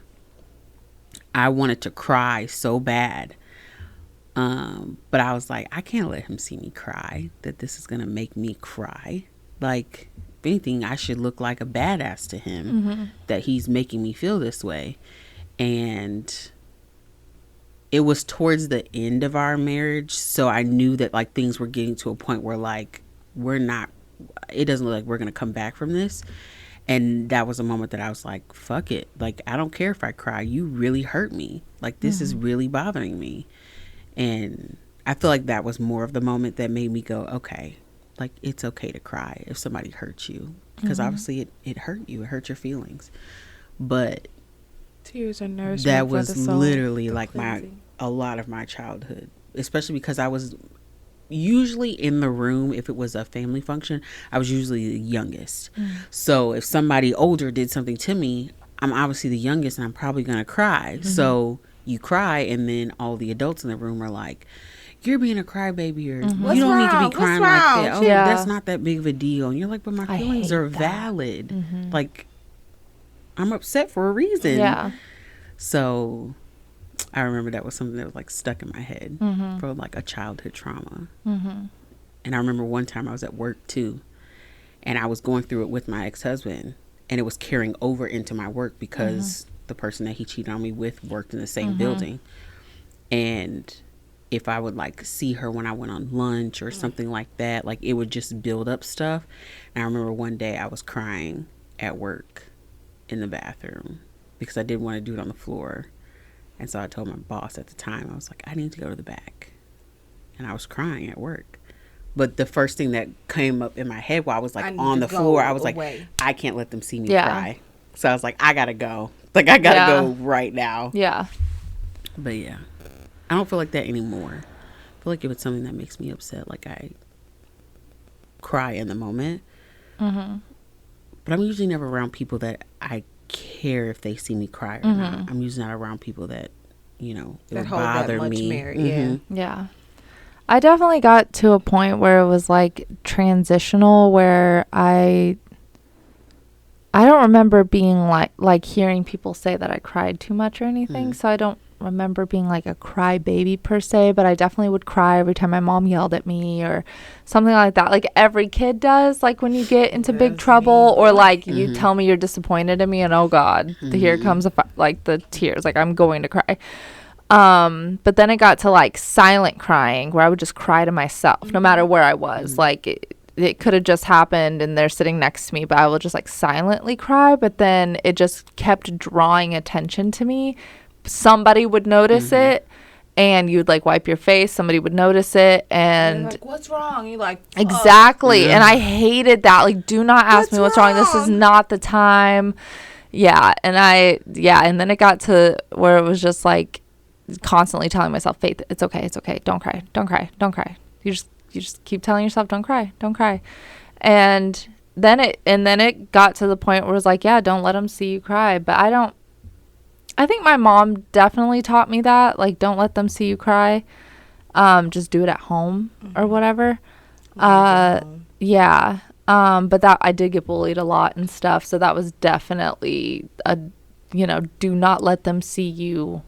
I wanted to cry so bad. But I was like, I can't let him see me cry, that this is going to make me cry. Like, if anything, I should look like a badass to him, that he's making me feel this way. And it was towards the end of our marriage. So I knew that like things were getting to a point where like, it doesn't look like we're going to come back from this. And that was a moment that I was like, fuck it. Like, I don't care if I cry. You really hurt me. Like, this is really bothering me. And I feel like that was more of the moment that made me go, okay, like, it's okay to cry if somebody hurts you, because obviously it hurt you, it hurt your feelings. But tears are nourishment. That was literally like a lot of my childhood, especially because I was usually in the room. If it was a family function, I was usually the youngest. So if somebody older did something to me, I'm obviously the youngest and I'm probably going to cry. Mm-hmm. So you cry, and then all the adults in the room are like, you're being a crybaby, or you don't need to be crying like that. Oh, that's not that big of a deal. And you're like, but my feelings are valid. Mm-hmm. Like, I'm upset for a reason. Yeah. So I remember that was something that was like stuck in my head for like a childhood trauma. Mm-hmm. And I remember one time I was at work too, and I was going through it with my ex-husband, and it was carrying over into my work because the person that he cheated on me with worked in the same building. And if I would like see her when I went on lunch or something like that, like it would just build up stuff. And I remember one day I was crying at work in the bathroom because I didn't want to do it on the floor. And so I told my boss at the time, I was like, I need to go to the back. And I was crying at work. But the first thing that came up in my head while I was like on the floor, I was like, I can't let them see me cry. So I was like, I gotta go. Like, I gotta go right now. Yeah. But yeah, I don't feel like that anymore. I feel like if it's something that makes me upset, like I cry in the moment. Mm-hmm. But I'm usually never around people that I care if they see me cry or not. I'm usually not around people that, you know, that hold bother that much me. Merit. Yeah. Yeah. I definitely got to a point where it was like transitional, where I don't remember being like hearing people say that I cried too much or anything. So I don't remember being like a cry baby per se, but I definitely would cry every time my mom yelled at me or something like that. Like every kid does, like when you get into big trouble or like you tell me you're disappointed in me and oh God, here comes like the tears, like I'm going to cry. But then it got to like silent crying where I would just cry to myself no matter where I was. Like it could have just happened and they're sitting next to me, but I will just like silently cry. But then it just kept drawing attention to me. Somebody would notice it and you'd like wipe your face. Somebody would notice it and like, what's wrong? You like, exactly. And I hated that. Like, do not ask me what's wrong. This is not the time. Yeah. And and then it got to where it was just like constantly telling myself, Faith, it's okay. Don't cry. You just keep telling yourself, don't cry. And then it got to the point where it was like, yeah, don't let them see you cry. But I think my mom definitely taught me that, like, don't let them see you cry. Just do it at home or whatever. Yeah. But that I did get bullied a lot and stuff. So that was definitely do not let them see you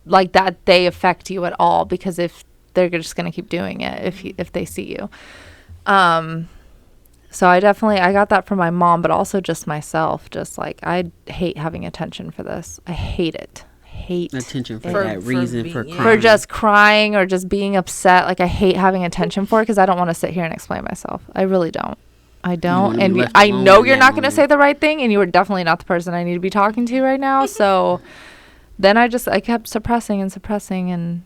like that. They affect you at all, because if they're just going to keep doing it, if they see you. So I got that from my mom, but also just myself. Just like, I hate having attention for this. I hate it. Attention for that reason, for crying. For just crying or just being upset. Like, I hate having attention for it because I don't want to sit here and explain myself. I really don't. I don't. And I know you're not going to say the right thing, and you are definitely not the person I need to be talking to right now. So then I kept suppressing and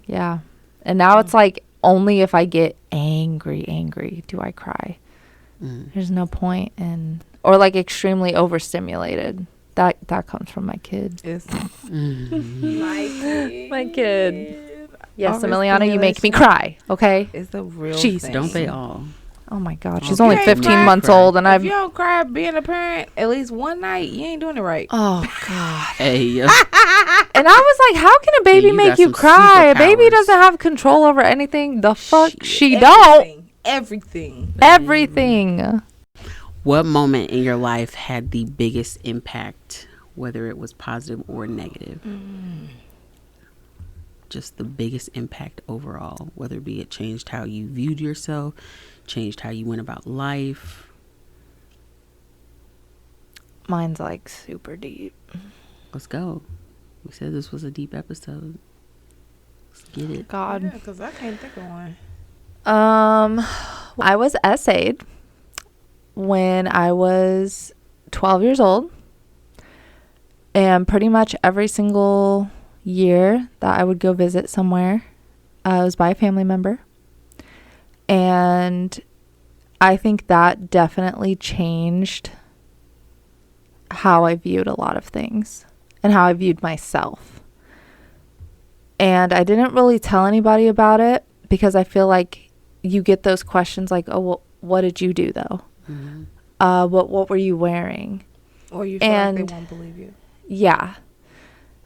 yeah. And now it's like, only if I get angry do I cry. There's no point or like extremely overstimulated. That comes from my kid. My kid. Yes, Emiliana, you make me cry. Okay, it's a real thing. Don't they all? Oh my God, she's only 15 months old, and if you don't cry being a parent at least one night, you ain't doing it right. Oh God. Hey. And I was like, how can a baby make you cry? A baby doesn't have control over anything. The fuck, she don't. Everything. What moment in your life had the biggest impact, whether it was positive or negative? Just the biggest impact overall, whether it be it changed how you viewed yourself, changed how you went about life. Mine's like super deep. Let's go. We said this was a deep episode. Let's get it. God. Yeah, because I can't think of one. I was SA'd when I was 12 years old, and pretty much every single year that I would go visit somewhere, I was by a family member, and I think that definitely changed how I viewed a lot of things and how I viewed myself. And I didn't really tell anybody about it because I feel like you get those questions like, oh, well, what did you do though? What were you wearing? Or you feel like they won't believe you. Yeah,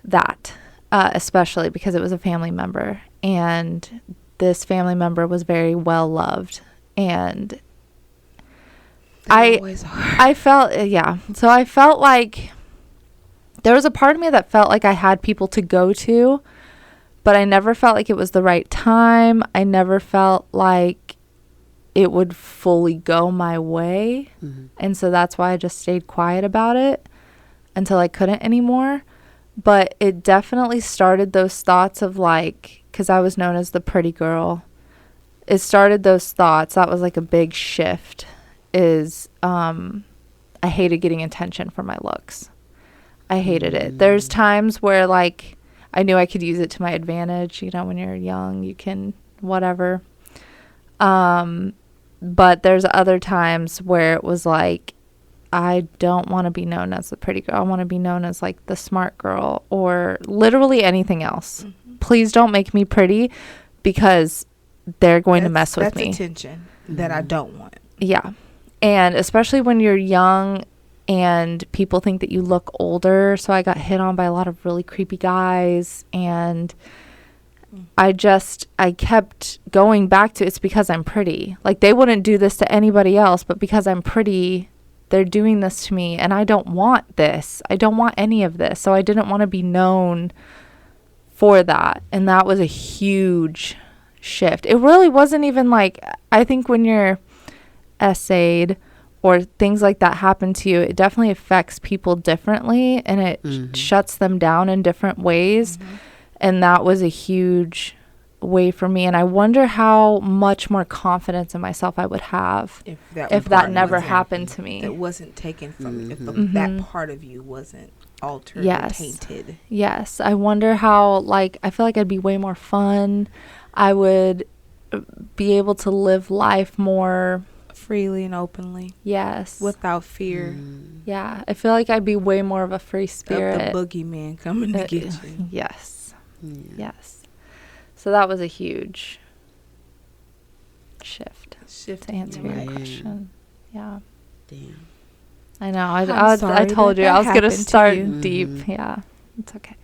that. Especially because it was a family member. And this family member was very well loved. And I felt, So I felt like there was a part of me that felt like I had people to go to, but I never felt like it was the right time. I never felt like it would fully go my way. Mm-hmm. And so that's why I just stayed quiet about it until I couldn't anymore. But it definitely started those thoughts of like, because I was known as the pretty girl. It started those thoughts. That was like a big shift is I hated getting attention for my looks. I hated it. There's times where like I knew I could use it to my advantage. You know, when you're young, you can whatever. But there's other times where it was like, I don't want to be known as the pretty girl. I want to be known as like the smart girl or literally anything else. Mm-hmm. Please don't make me pretty because they're going to mess with me. That's attention that I don't want. Yeah. And especially when you're young and people think that you look older. So I got hit on by a lot of really creepy guys. And I kept going back to it's because I'm pretty. Like they wouldn't do this to anybody else, but because I'm pretty, they're doing this to me. And I don't want this. I don't want any of this. So I didn't want to be known for that. And that was a huge shift. It really wasn't even like, I think when you're essayed or things like that happen to you, it definitely affects people differently and it shuts them down in different ways. Mm-hmm. And that was a huge way for me. And I wonder how much more confidence in myself I would have if that never happened to me. It wasn't taken from if that part of you wasn't altered or tainted. Yes. I wonder how, like, I feel like I'd be way more fun. I would be able to live life more freely and openly. Yes. Without fear. Yeah. I feel like I'd be way more of a free spirit. Of the boogeyman coming to get you. Yes. Yeah. Yes. So that was a huge shift to answer your question. Yeah. Damn. I know. I told you I was going to start deep. Yeah. It's okay.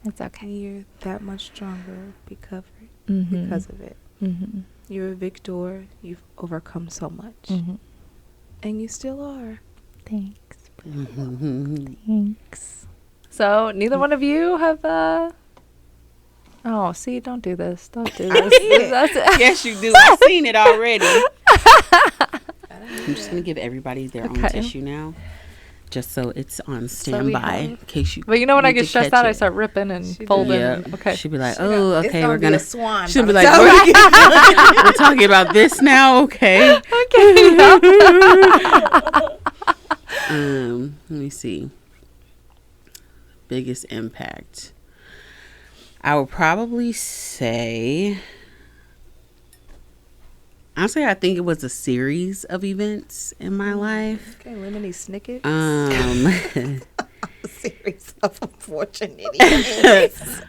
It's okay. You're that much stronger because of it. Mm-hmm. You're a victor. You've overcome so much. Mm-hmm. And you still are. Thanks. Thanks. So, neither one of you have, oh, see, don't do this. Don't do this. Yes, you do. I've seen it already. I'm just going to give everybody their own tissue now. Just so it's on standby in case you. But you know when I get stressed out, I start ripping and folding. Yeah. Okay. She'll be like, "Oh, okay, we're gonna." Swan. She'll be like, "We're talking about this now, okay?" Okay. Let me see. Biggest impact. I would probably say. Honestly, I think it was a series of events in my life. Okay, Lemony Snicket. A series of unfortunate events.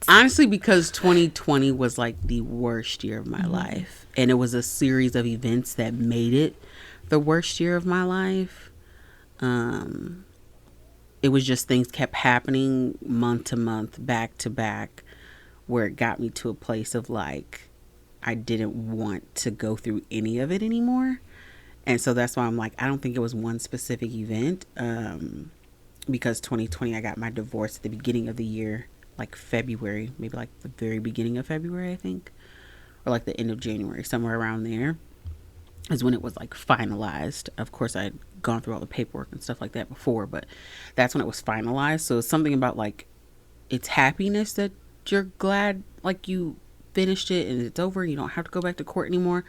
Honestly, because 2020 was like the worst year of my life. And it was a series of events that made it the worst year of my life. It was just things kept happening month to month, back to back, where it got me to a place of like, I didn't want to go through any of it anymore. And so that's why I'm like, I don't think it was one specific event. Because 2020, I got my divorce at the beginning of the year, like February, maybe like the very beginning of February, I think, or like the end of January, somewhere around there is when it was like finalized. Of course, I had gone through all the paperwork and stuff like that before, but that's when it was finalized. So it's something about like, it's happiness that you're glad like you finished it and it's over. You don't have to go back to court anymore.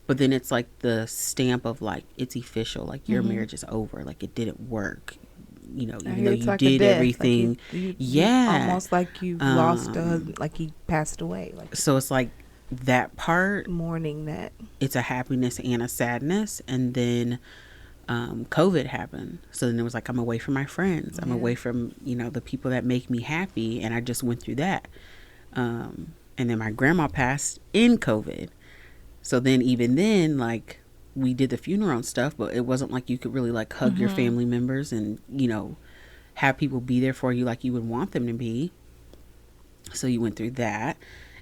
But then it's like the stamp of like, it's official. Like your marriage is over. Like it didn't work. You know, even though you like did everything. Like you almost like you lost a husband, like he passed away. Like so it's like that part. Mourning that. It's a happiness and a sadness. And then COVID happened. So then it was like, I'm away from my friends. I'm away from, you know, the people that make me happy. And I just went through that. And then my grandma passed in COVID. So then even then, like, we did the funeral and stuff, but it wasn't like you could really like hug your family members and, you know, have people be there for you like you would want them to be. So you went through that.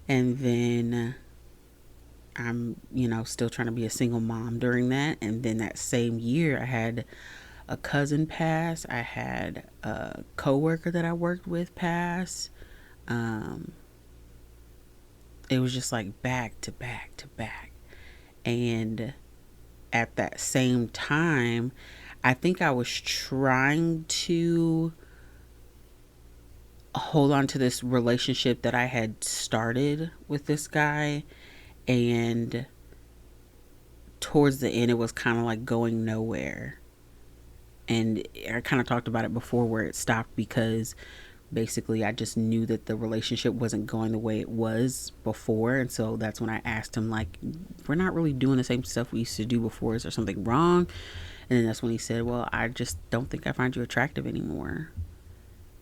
And then I'm, you know, still trying to be a single mom during that. And then that same year I had a cousin pass. I had a coworker that I worked with pass. It was just like back to back to back. And at that same time, I think I was trying to hold on to this relationship that I had started with this guy, and towards the end it was kind of like going nowhere. And I kind of talked about it before where it stopped because basically I just knew that the relationship wasn't going the way it was before. And so that's when I asked him, like, we're not really doing the same stuff we used to do before. Is there something wrong? And then that's when he said, well, I just don't think I find you attractive anymore.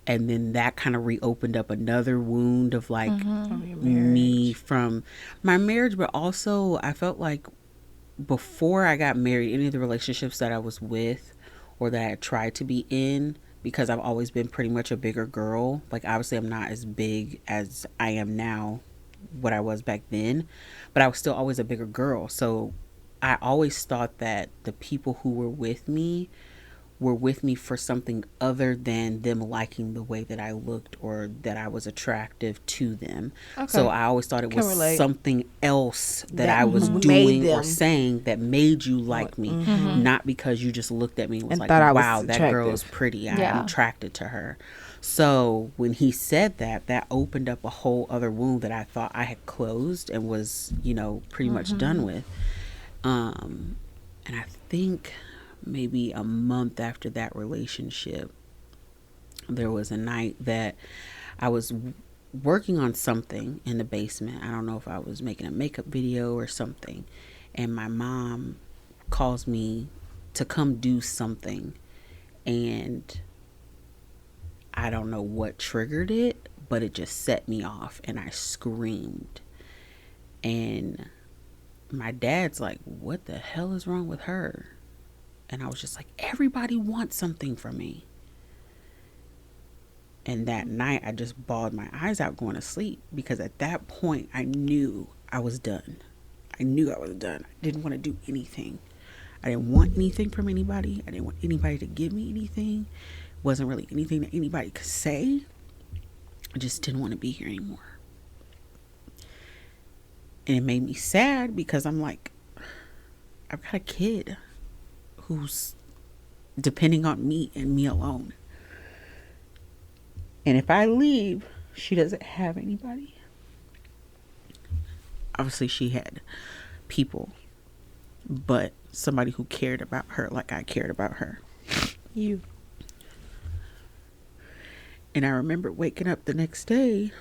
And then that kind of reopened up another wound of like me from my marriage. But also I felt like before I got married, any of the relationships that I was with or that I tried to be in, because I've always been pretty much a bigger girl. Like, obviously I'm not as big as I am now, what I was back then, but I was still always a bigger girl. So I always thought that the people who were with me for something other than them liking the way that I looked or that I was attractive to them. Okay. So I always thought it was something else that I was doing or saying that made you like me, not because you just looked at me and was like, wow, that girl is pretty. I'm attracted to her. So when he said that, that opened up a whole other wound that I thought I had closed and was, you know, pretty much done with. And I think maybe a month after that relationship, there was a night that I was working on something in the basement. I don't know if I was making a makeup video or something, and my mom calls me to come do something, and I don't know what triggered it, but it just set me off and I screamed. And my dad's like, what the hell is wrong with her? And I was just like, everybody wants something from me. And that night I just bawled my eyes out going to sleep, because at that point I knew I was done. I didn't want to do anything. I didn't want anything from anybody. I didn't want anybody to give me anything. It wasn't really anything that anybody could say. I just didn't want to be here anymore. And it made me sad because I'm like, I've got a kid who's depending on me and me alone. And if I leave, she doesn't have anybody. Obviously, she had people, but somebody who cared about her like I cared about her. You. And I remember waking up the next day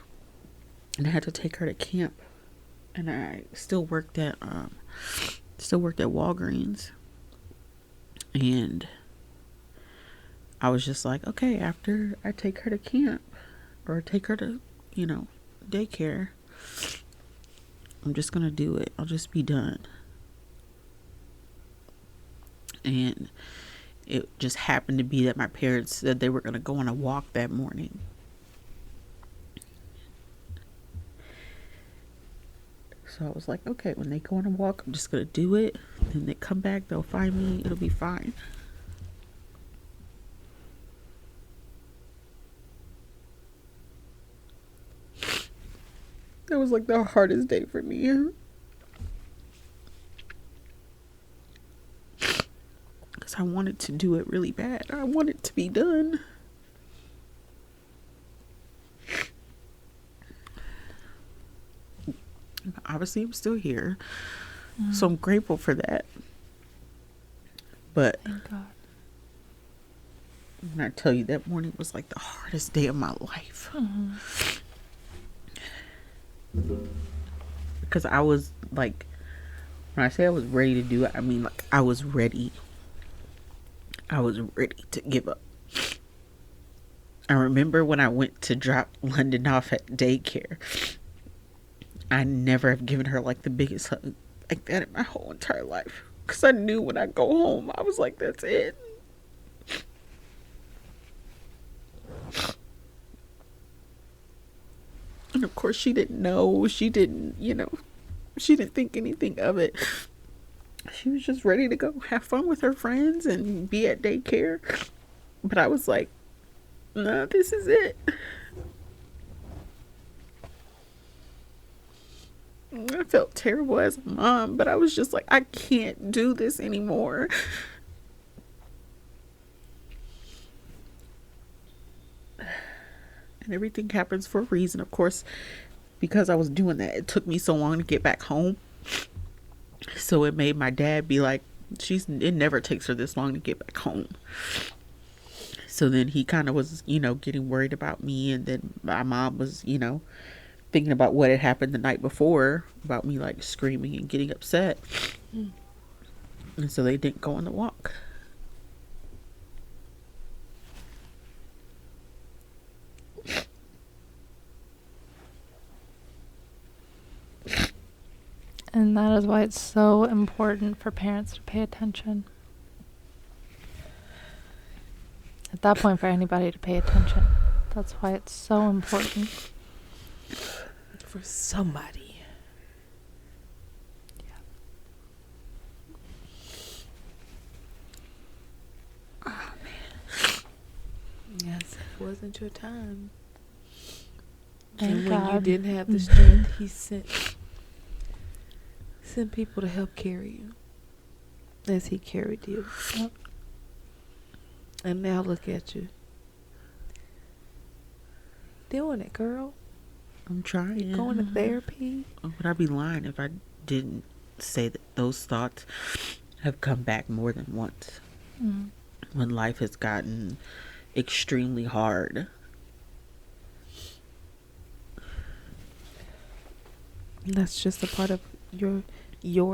and I had to take her to camp. And I still worked at Walgreens. And I was just like, okay, after I take her to camp or take her to, you know, daycare, I'm just going to do it. I'll just be done. And it just happened to be that my parents said they were going to go on a walk that morning. So I was like, okay, when they go on a walk, I'm just going to do it. Then they come back, they'll find me. It'll be fine. That was like the hardest day for me. Because I wanted to do it really bad. I wanted to be done. Obviously, I'm still here. So I'm grateful for that. But thank God. When I tell you, that morning was like the hardest day of my life. Because I was like, when I say I was ready to do it, I mean like I was ready. I was ready to give up. I remember when I went to drop London off at daycare, I never have given her like the biggest hug like that in my whole entire life. Because I knew when I go home, I was like, that's it. And of course, she didn't know. She didn't, she didn't think anything of it. She was just ready to go have fun with her friends and be at daycare. But I was like, no, this is it. I felt terrible as a mom, but I was just like, I can't do this anymore. And everything happens for a reason. Of course, because I was doing that, it took me so long to get back home. So it made my dad be like, it never takes her this long to get back home. So then he kind of was, getting worried about me. And then my mom was, thinking about what had happened the night before about me like screaming and getting upset. And so they didn't go on the walk. And that is why it's so important for parents to pay attention. At that point, for anybody to pay attention. That's why it's so important. For somebody. Yeah. Oh, man. Yes, it wasn't your time. Thank God. When you didn't have the strength, he sent people to help carry you. As he carried you. Yep. And now look at you. Doing it, girl. I'm trying. You're going to therapy. Would I be lying if I didn't say that those thoughts have come back more than once? When life has gotten extremely hard. That's just a part of your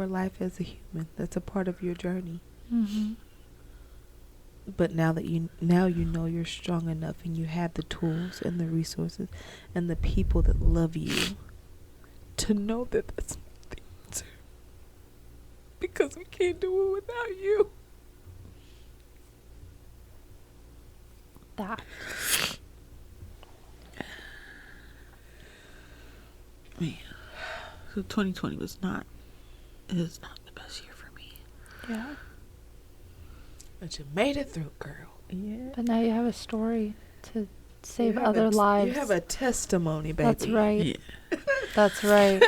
life as a human. That's a part of your journey. But now you know you're strong enough and you have the tools and the resources and the people that love you to know that that's not the answer. Because we can't do it without you. That. Man. So 2020 is not the best year for me. Yeah. But you made it through, girl. Yeah. But now you have a story to save other lives. You have a testimony, baby. That's right. Yeah. That's right.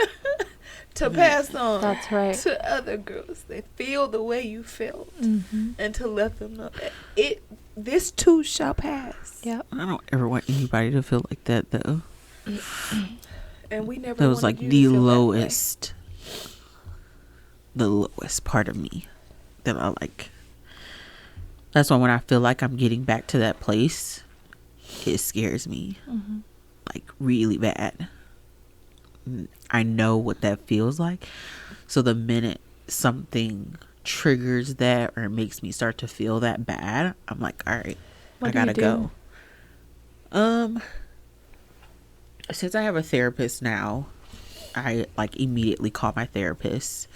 To pass on. That's right. To other girls that feel the way you felt. And to let them know that this too shall pass. Yep. I don't ever want anybody to feel like that, though. And we never. That was like the lowest part of me that I like. That's why when I feel like I'm getting back to that place, it scares me. Like really bad. I know what that feels like. So the minute something triggers that or makes me start to feel that bad, I'm like, all right, I gotta go. Since I have a therapist now, I like immediately call my therapist.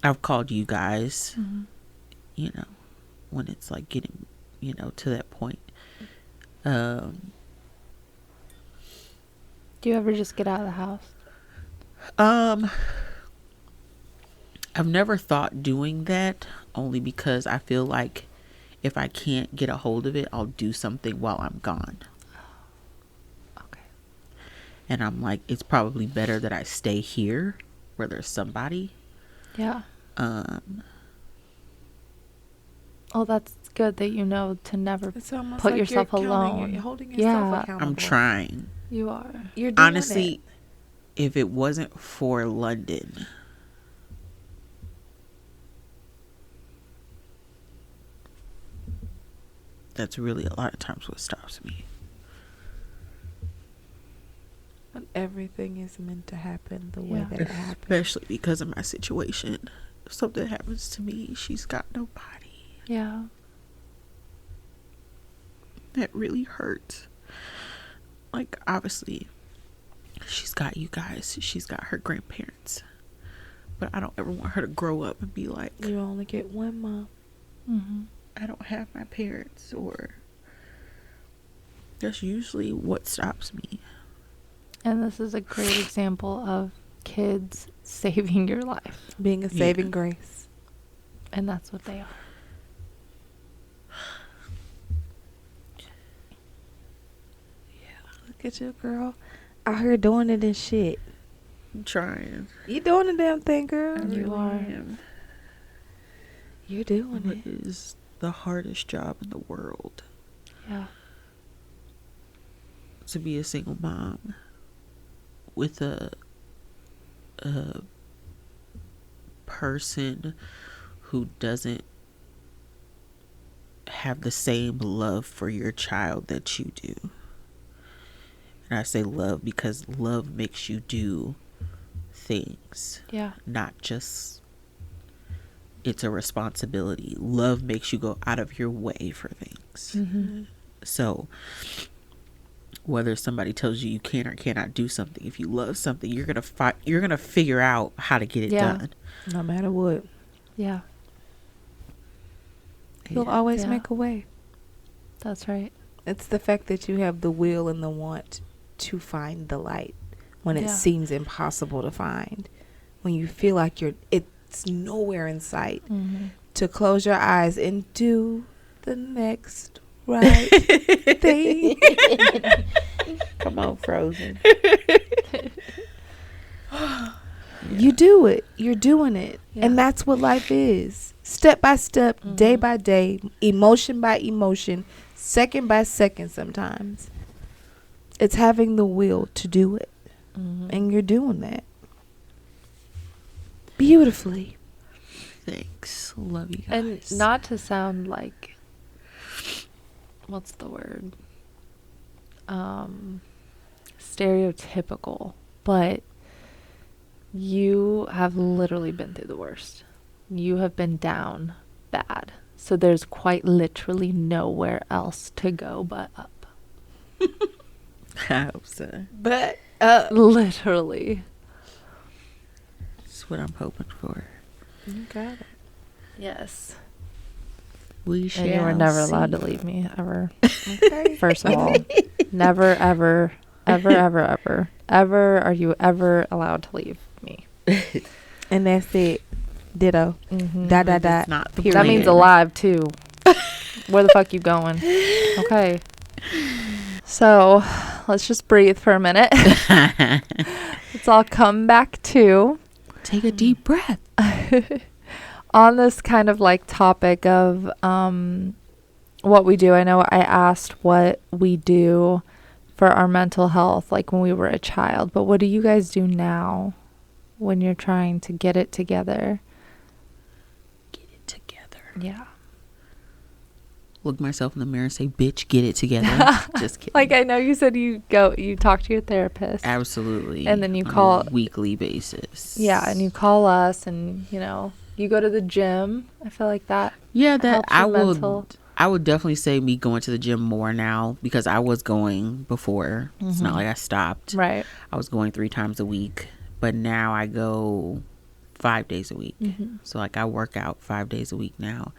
I've called you guys, when it's like getting, to that point. Do you ever just get out of the house? I've never thought doing that, only because I feel like if I can't get a hold of it, I'll do something while I'm gone. Okay. And I'm like, it's probably better that I stay here where there's somebody. Yeah. Oh, that's good that you know to never put like yourself alone. You're holding yourself accountable. I'm trying. You are. You're doing honestly, if it wasn't for London, that's really a lot of times what stops me. But everything is meant to happen the way that it happens. Especially because of my situation. If something happens to me, she's got nobody. Yeah. That really hurts. Like, obviously, she's got you guys. She's got her grandparents. but I don't ever want her to grow up and be like, you only get one mom. Mm-hmm. I don't have my parents, or that's usually what stops me. And this is a great example of kids saving your life. Being a saving grace. And that's what they are. Yeah. Look at you, girl. Out here doing it and shit. I'm trying. You doing the damn thing, girl. You are. You're doing it. It is the hardest job in the world. Yeah. To be a single mom with a person who doesn't have the same love for your child that you do. And I say love because love makes you do things. Yeah. Not just it's a responsibility. Love makes you go out of your way for things. Mm-hmm. So whether somebody tells you you can or cannot do something, if you love something, you're gonna figure out how to get it done, no matter what. Yeah. You'll always make a way. That's right. It's the fact that you have the will and the want to find the light when it seems impossible to find, when you feel like it's nowhere in sight, to close your eyes and do the next right thing. Come on, Frozen. You do it. You're doing it. And that's what life is. Step by step, day by day, emotion by emotion, second by second sometimes. It's having the will to do it. And you're doing that. Beautifully. Thanks. Love you guys. And not to sound like, what's the word? Stereotypical, but you have literally been through the worst. You have been down bad. So there's quite literally nowhere else to go but up. I hope so. But literally. That's what I'm hoping for. You got it. Yes. We shall. And you were never allowed to leave me ever. Okay. First of all, never, ever, ever, ever, ever, ever are you ever allowed to leave me. And that's it. Ditto. Dot. Not Period. That means alive too. Where the fuck you going? Okay. So let's just breathe for a minute. Let's all come back to. Take a deep breath. On this kind of like topic of what we do. I know I asked what we do for our mental health, like when we were a child, but what do you guys do now when you're trying to get it together? Get it together. Yeah. Look myself in the mirror and say, bitch, get it together. Just kidding. Like I know you said you talk to your therapist. Absolutely. And then you on call a weekly basis. Yeah, and you call us and you go to the gym. I feel like that. Yeah, that helps I would definitely say me going to the gym more now, because I was going before. It's not like I stopped. Right. I was going 3 times a week, but now I go 5 days a week. So like I work out 5 days a week now,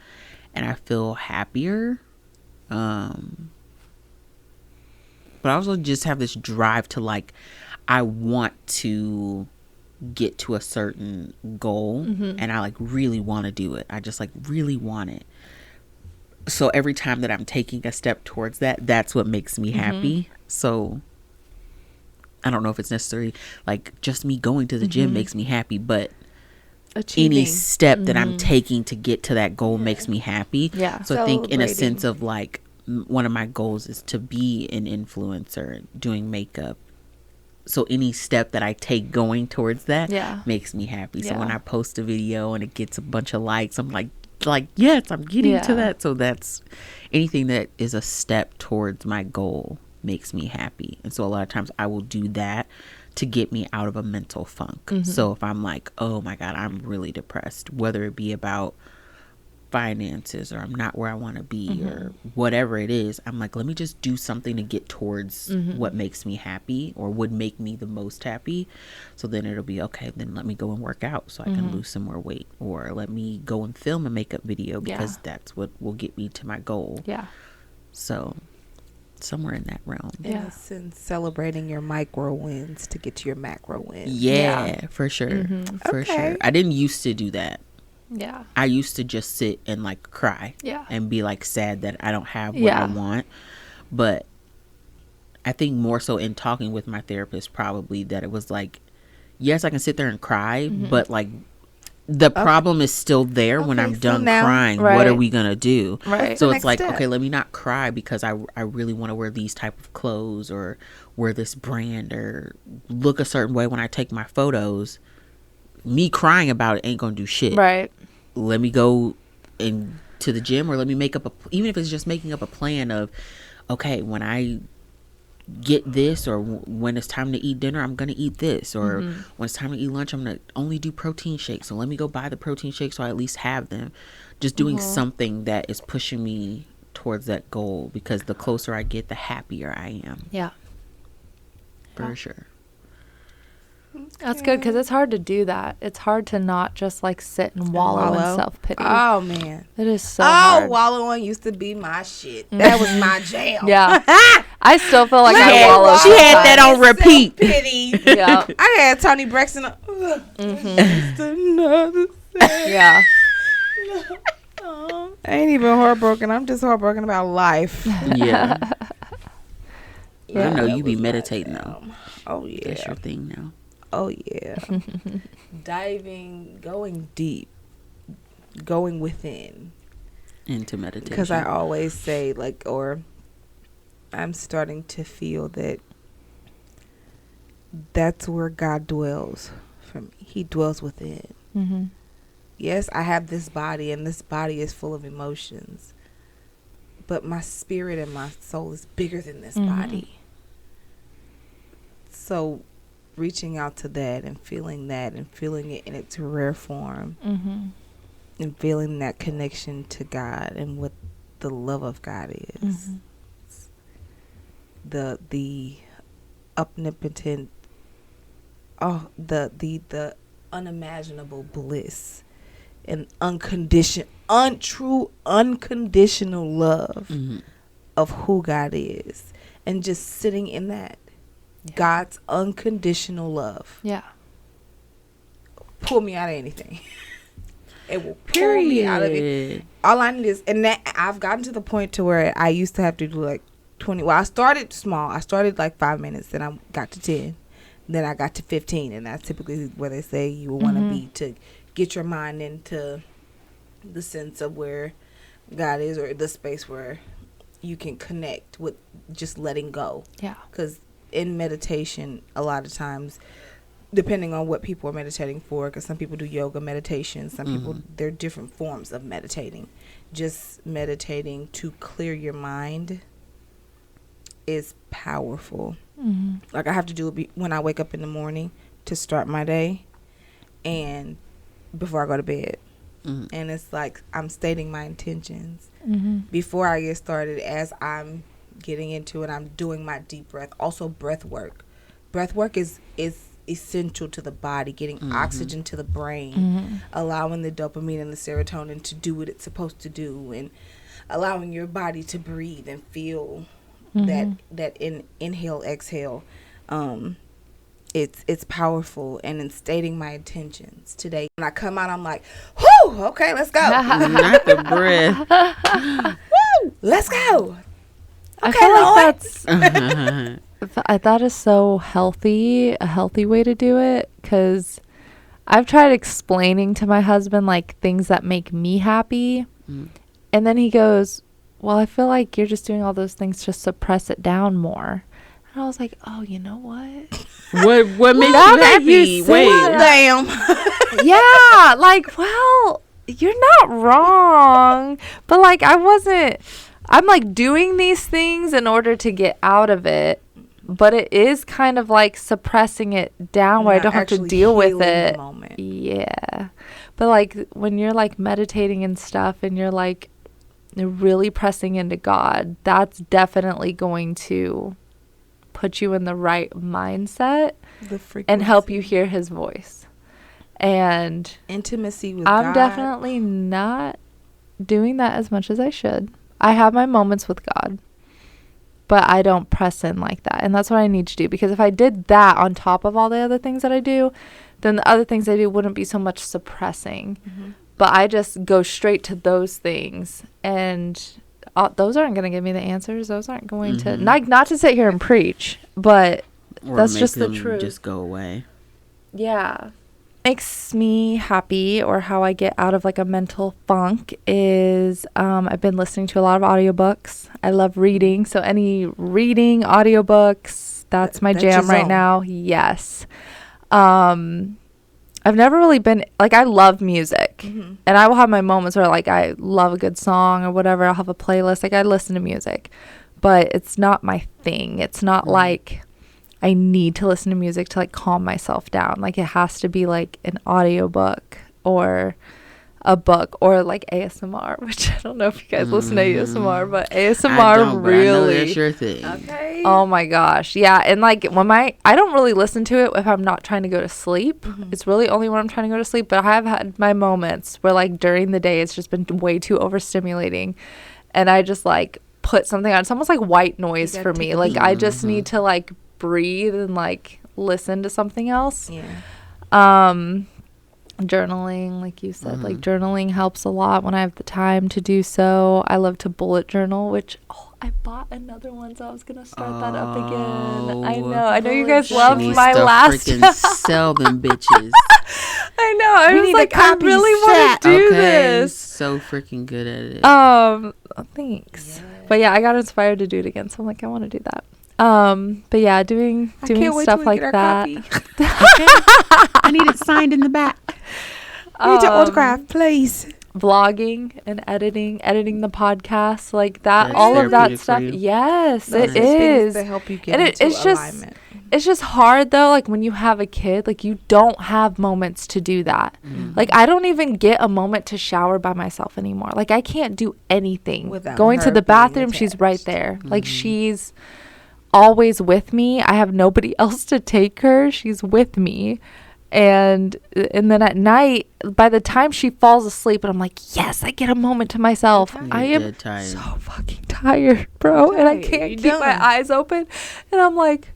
and I feel happier. But I also just have this drive to like, I want to get to a certain goal, and I like really want to do it. I just like really want it. So every time that I'm taking a step towards that, that's what makes me happy. So I don't know if it's necessarily like just me going to the gym makes me happy, but any step that I'm taking to get to that goal makes me happy. Yeah. So I think in a sense of like, one of my goals is to be an influencer doing makeup. So any step that I take going towards that makes me happy. So when I post a video and it gets a bunch of likes, I'm like, yes, I'm getting to that. So that's anything that is a step towards my goal makes me happy. And so a lot of times I will do that to get me out of a mental funk. So if I'm like, oh my God, I'm really depressed, whether it be about finances, or I'm not where I want to be, or whatever it is, I'm like, let me just do something to get towards what makes me happy or would make me the most happy. So then it'll be okay, then let me go and work out so I can lose some more weight, or let me go and film a makeup video because that's what will get me to my goal. So somewhere in that realm. And celebrating your micro wins to get to your macro wins. For sure. For sure. I didn't used to do that. I used to just sit and like cry and be like sad that I don't have what I want. But I think more so in talking with my therapist, probably, that it was like, yes, I can sit there and cry, but like the problem is still there when I'm done crying. What are we gonna do? So it's like, okay, let me not cry because I really want to wear these type of clothes, or wear this brand, or look a certain way when I take my photos. Me crying about it ain't gonna do shit. Let me go to the gym, or let me make up even if it's just making up a plan of, okay, when I get this, or when it's time to eat dinner, I'm gonna eat this, or when it's time to eat lunch, I'm gonna only do protein shakes, so let me go buy the protein shakes so I at least have them. Just doing something that is pushing me towards that goal, because the closer I get, the happier I am. For sure. That's good, because it's hard to do that. It's hard to not just like sit and wallow in self-pity. Oh man, it is so hard. Wallowing used to be my shit. That was my jam. I still feel like I wallow. She had that on repeat. Pity. I had Toni Braxton. I ain't even heartbroken. I'm just heartbroken about life. I know you be meditating though. Oh yeah, that's your thing now. Oh yeah. Diving, going deep, going within into meditation. Because I always say, like, or I'm starting to feel that that's where God dwells for me. He dwells within. Yes, I have this body, and this body is full of emotions, but my spirit and my soul is bigger than this body. So reaching out to that and feeling it in its rare form, and feeling that connection to God and what the love of God is, the omnipotent, the unimaginable bliss and true unconditional love of who God is, and just sitting in that. God's unconditional love. Pull me out of anything. It will pull me out of it. All I need is, and that I've gotten to the point to where I used to have to do like 20. Well, I started small. I started like 5 minutes, then I got to 10, then I got to 15, and that's typically where they say you want to be to get your mind into the sense of where God is, or the space where you can connect with just letting go. Because in meditation, a lot of times, depending on what people are meditating for, because some people do yoga meditation, some people, there are different forms of meditating. Just meditating to clear your mind is powerful. Like, I have to do it when I wake up in the morning to start my day, and before I go to bed. And it's like I'm stating my intentions before I get started. As I'm getting into it, I'm doing my deep breath. Also, breath work is essential to the body, getting oxygen to the brain, allowing the dopamine and the serotonin to do what it's supposed to do, and allowing your body to breathe and feel that inhale, exhale. It's powerful. And in stating my intentions today, when I come out, I'm like, whoo, okay, let's go. Not the breath. Woo, let's go. Okay, I feel like that is so healthy, a healthy way to do it, because I've tried explaining to my husband like things that make me happy, and then he goes, well, I feel like you're just doing all those things to suppress it down more. And I was like, oh, you know what? What makes you happy? Wait, damn. Yeah, like, well, you're not wrong, but like I'm like doing these things in order to get out of it, but it is kind of like suppressing it down where I don't have to deal with it. Yeah. But like when you're like meditating and stuff and you're like really pressing into God, that's definitely going to put you in the right mindset and help you hear his voice. And intimacy with I'm God. definitely not doing that as much as I should. I have my moments with God, but I don't press in like that. And that's what I need to do, because if I did that on top of all the other things that I do, then the other things I do wouldn't be so much suppressing. Mm-hmm. But I just go straight to those things, and those aren't going to give me the answers. Those aren't going to, not to sit here and preach, but that's just the truth. Just go away. Yeah. Makes me happy, or how I get out of like a mental funk, is I've been listening to a lot of audiobooks. I love reading, so any reading audiobooks, that's my jam right now. Yes. I've never really been like, I love music, and I will have my moments where like I love a good song or whatever. I'll have a playlist, like I listen to music, but it's not my thing. It's not like I need to listen to music to like calm myself down. Like it has to be like an audiobook or a book or like ASMR, which I don't know if you guys listen to ASMR, but ASMR really. I know that's your thing. Okay. Oh my gosh. Yeah. And like when I don't really listen to it if I'm not trying to go to sleep. It's really only when I'm trying to go to sleep, but I have had my moments where like during the day it's just been way too overstimulating, and I just like put something on. It's almost like white noise for me. Like I just need to like breathe and like listen to something else. Journaling, like you said, like journaling helps a lot when I have the time to do so. I love to bullet journal, which I bought another one, so I was gonna start that up again. I know you guys loved my last freaking sell them bitches. I know. I was like, I really want to do this. So freaking good at it. Thanks. Yeah. But yeah, I got inspired to do it again, so I'm like, I want to do that. But yeah, doing stuff like that. I need it signed in the back. I need your autograph, please. Vlogging and editing the podcast, like that, all of that stuff. Yes, it is. To help you get into alignment. It's just hard though, like when you have a kid, like you don't have moments to do that. Like I don't even get a moment to shower by myself anymore. Like I can't do anything. Without going to the bathroom, she's right there. Like she's always with me. I have nobody else to take her. She's with me. And then at night, by the time she falls asleep, and I'm like, yes, I get a moment to myself. I am so fucking tired, bro. And I can't keep my eyes open. And I'm like,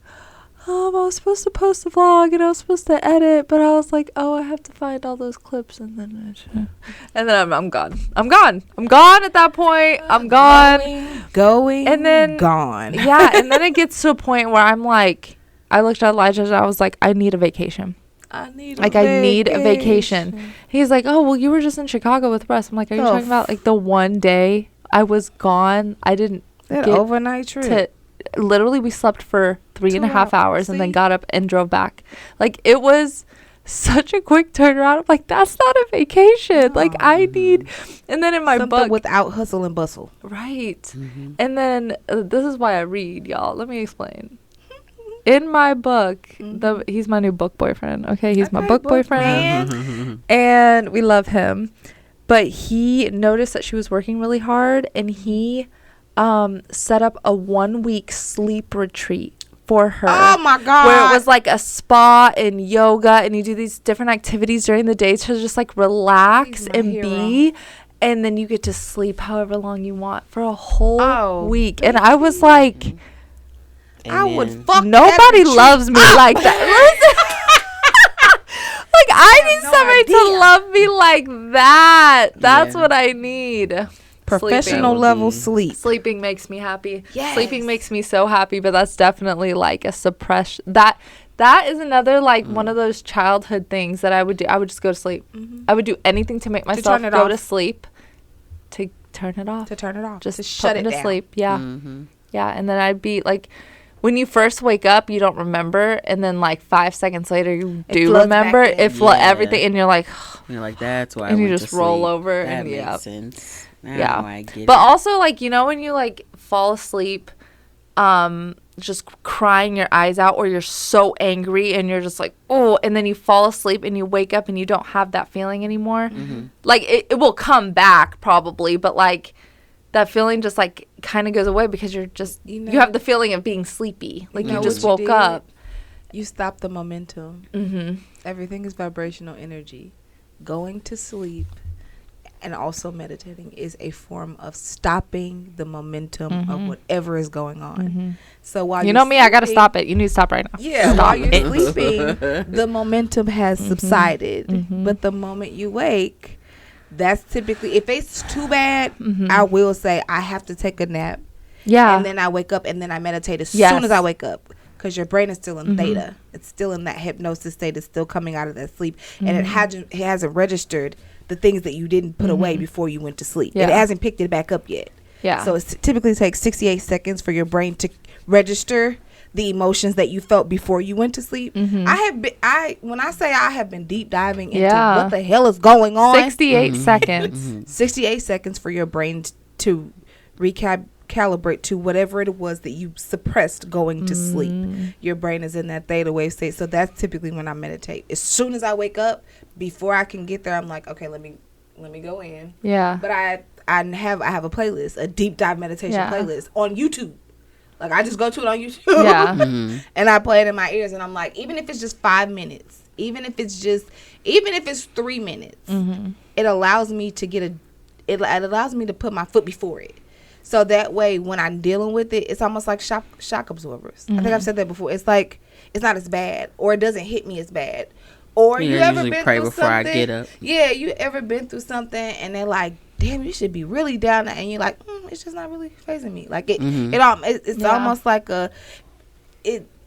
I was supposed to post a vlog and I was supposed to edit, but I was like, I have to find all those clips, and then I'm gone. I'm gone at that point. I'm gone. Going and then gone. Yeah, and then it gets to a point where I'm like, I looked at Elijah and I was like, I need a vacation. I need a vacation. He's like, oh, well, you were just in Chicago with Russ. I'm like, are you talking about like the one day I was gone? I didn't get overnight trip. Literally, we slept for 3.5 hours and then got up and drove back. Like, it was such a quick turnaround. I'm like, that's not a vacation. Like, I need. And then in my book, without hustle and bustle. Right. And then this is why I read, y'all. Let me explain. In my book, he's my new book boyfriend. Okay, he's my book boyfriend, and we love him. But he noticed that she was working really hard, and he set up a 1-week sleep retreat for her. Oh my God! Where it was like a spa and yoga, and you do these different activities during the day to just like relax and be. And then you get to sleep however long you want for a whole week. And I was like, I would fuck. Nobody loves me like that. Like I need somebody to love me like that. That's what I need. Professional level sleep. Sleeping makes me happy. Yes. Sleeping makes me so happy, but that's definitely like a suppression. That is another like one of those childhood things that I would do. I would just go to sleep. I would do anything to make myself go to sleep. To turn it off. Just to shut it down. To sleep. Yeah. Yeah, and then I'd be like, when you first wake up, you don't remember, and then like 5 seconds later, you do remember. Everything, and you're like, that's why. And you just roll over, that and makes sense. Now I get it. But also, like, you know, when you like fall asleep, just crying your eyes out, or you're so angry and you're just like, oh, and then you fall asleep and you wake up and you don't have that feeling anymore. Like it will come back probably, but like that feeling just like kind of goes away because you're just, you have the feeling of being sleepy. Like you just woke up. You stop the momentum. Everything is vibrational energy. Going to sleep and also meditating is a form of stopping the momentum of whatever is going on. So while you know me, I gotta stop it. You need to stop right now. Yeah, while you're sleeping, the momentum has subsided. But the moment you wake, that's typically, if it's too bad, I will say I have to take a nap. Yeah, and then I wake up and then I meditate as soon as I wake up. Because your brain is still in theta. It's still in that hypnosis state. It's still coming out of that sleep. And it hasn't registered the things that you didn't put away before you went to sleep. It hasn't picked it back up yet. Yeah. So it typically takes 68 seconds for your brain to register the emotions that you felt before you went to sleep. When I say I have been deep diving into what the hell is going on. 68 seconds. 68 seconds for your brain to calibrate to whatever it was that you suppressed going to sleep. Your brain is in that theta wave state. So that's typically when I meditate. As soon as I wake up, before I can get there, I'm like, okay, let me go in. Yeah. But I have a playlist, a deep dive meditation playlist on YouTube. Like I just go to it on YouTube. Yeah. And I play it in my ears, and I'm like, even if it's just 5 minutes, even if it's 3 minutes, it allows me to it allows me to put my foot before it. So that way, when I'm dealing with it, it's almost like shock absorbers. I think I've said that before. It's like, it's not as bad, or it doesn't hit me as bad. Or you ever been through something? I get up. Yeah, you ever been through something and they're like, damn, you should be really down there. And you're like, it's just not really fazing me. Like it's almost like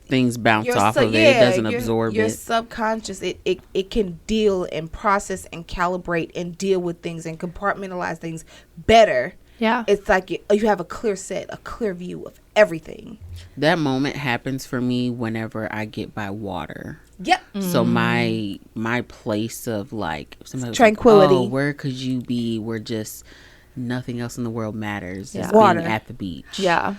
things bounce off of it. It doesn't absorb it. Your subconscious, it can deal and process and calibrate and deal with things and compartmentalize things better. Yeah. It's like you have a clear view of everything. That moment happens for me whenever I get by water. Yep. So my place of like tranquility. Like, where could you be where just nothing else in the world matters? Yeah. Water at the beach. Yeah.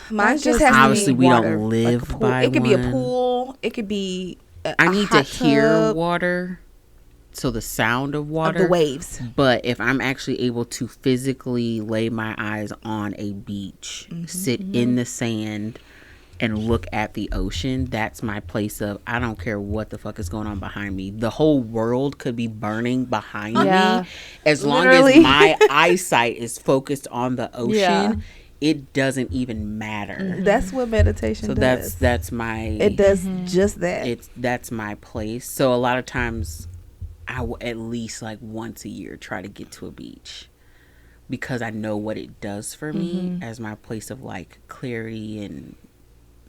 Mine just has obviously to be water. We don't live like by it could be a pool. It could be I need to hear water. So the sound of water. Of the waves. But if I'm actually able to physically lay my eyes on a beach, sit in the sand, and look at the ocean, that's my place of, I don't care what the fuck is going on behind me. The whole world could be burning behind me. As long as my eyesight is focused on the ocean, it doesn't even matter. That's what meditation does. So that's my... It does just that. That's my place. So a lot of times... I will at least like once a year try to get to a beach because I know what it does for me as my place of like clarity and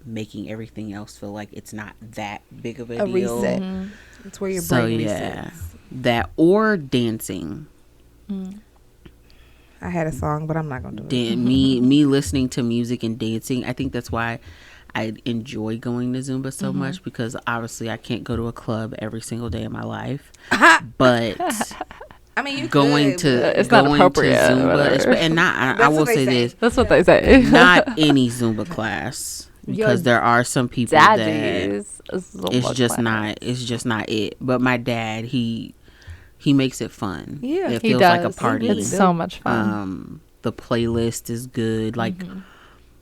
making everything else feel like it's not that big of a deal. Reset. It's where your brain resets. That or dancing. I had a song, but I'm not gonna do it. Me listening to music and dancing. I think that's why I enjoy going to Zumba so much because obviously I can't go to a club every single day of my life. But I mean, going to Zumba, and not I will say this. That's what they say. Not any Zumba class because there are some people that it's just not it. But my dad, he makes it fun. Yeah, it feels like a party. It's so much fun. The playlist is good, like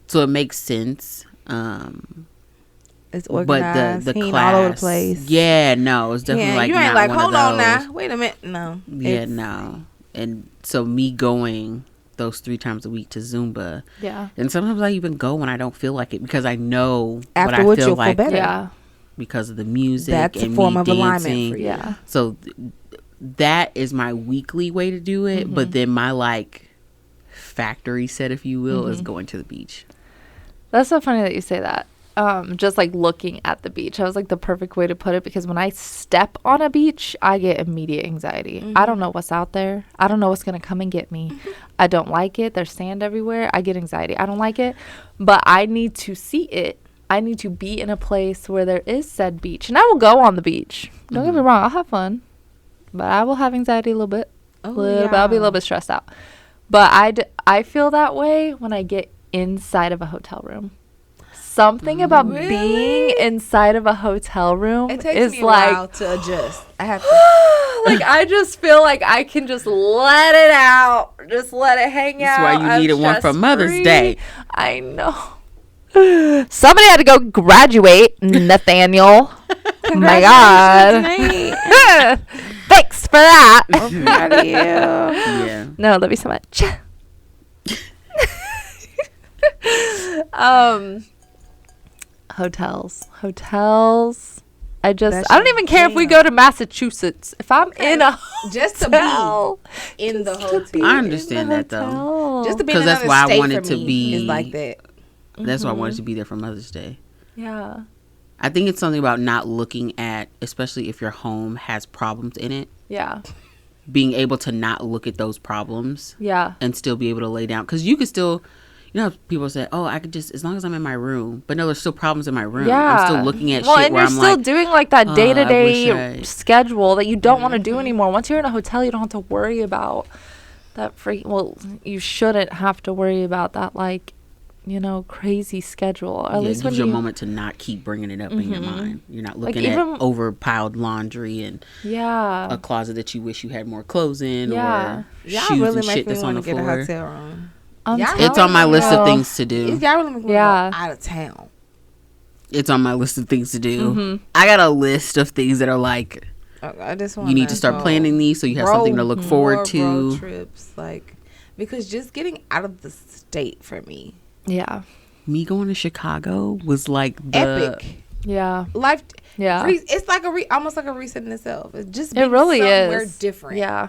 so it makes sense. It's organized, but the class all over the place. Yeah, no, it's definitely like you ain't like hold on now. Wait a minute, no. Yeah, no, and so me going those 3 times a week to Zumba. Yeah, and sometimes I even go when I don't feel like it because I know afterwards what I feel like. Feel better. Yeah, because of the music. That's and a form of dancing. Alignment for you. Yeah, so that is my weekly way to do it. But then my like factory set, if you will, is going to the beach. That's so funny that you say that. Just like looking at the beach. I was like the perfect way to put it because when I step on a beach, I get immediate anxiety. I don't know what's out there. I don't know what's going to come and get me. I don't like it. There's sand everywhere. I get anxiety. I don't like it. But I need to see it. I need to be in a place where there is said beach. And I will go on the beach. Don't get me wrong. I'll have fun. But I will have anxiety a little bit. I'll be a little bit stressed out. But I feel that way when I get inside of a hotel room. something about being inside of a hotel room it takes is me a like while to adjust. I have to. like I just feel like I can just let it out, just let it hang out. That's why you needed one for Mother's Day. I know. Somebody had to go graduate, Nathaniel. Oh my God. Thanks for that. I'm proud of you. Yeah. No, love you so much. Hotels. I don't even care if we go to Massachusetts. If I'm in a just to be in the hotel. I understand that though. Just to be in another that's why state I wanted for to me be is like that. That's why I wanted to be there for Mother's Day. Yeah. I think it's something about not looking at, especially if your home has problems in it. Yeah. Being able to not look at those problems. Yeah. And still be able to lay down. Because you could still, you know, people say, oh, I could just, as long as I'm in my room. But no, there's still problems in my room. Yeah. I'm still looking at shit and where you're I'm still like, doing like that day-to-day I schedule that you don't want to do anymore. Once you're in a hotel, you don't have to worry about that you shouldn't have to worry about that, like, you know, crazy schedule. Or at least it gives you a moment to not keep bringing it up in your mind. You're not looking at overpiled laundry and a closet that you wish you had more clothes in or shoes really and shit that's on the floor. Get a hotel room. It's on my list of things to do. Y'all really make me go out of town. It's on my list of things to do. I got a list of things that are like, I just you need to start planning these so you have something to look forward to. Road trips, like, because just getting out of the state for me. Yeah. Me going to Chicago was like epic. Yeah. Life. Yeah. It's like almost like a reset in itself. It's just it really somewhere is different. Yeah.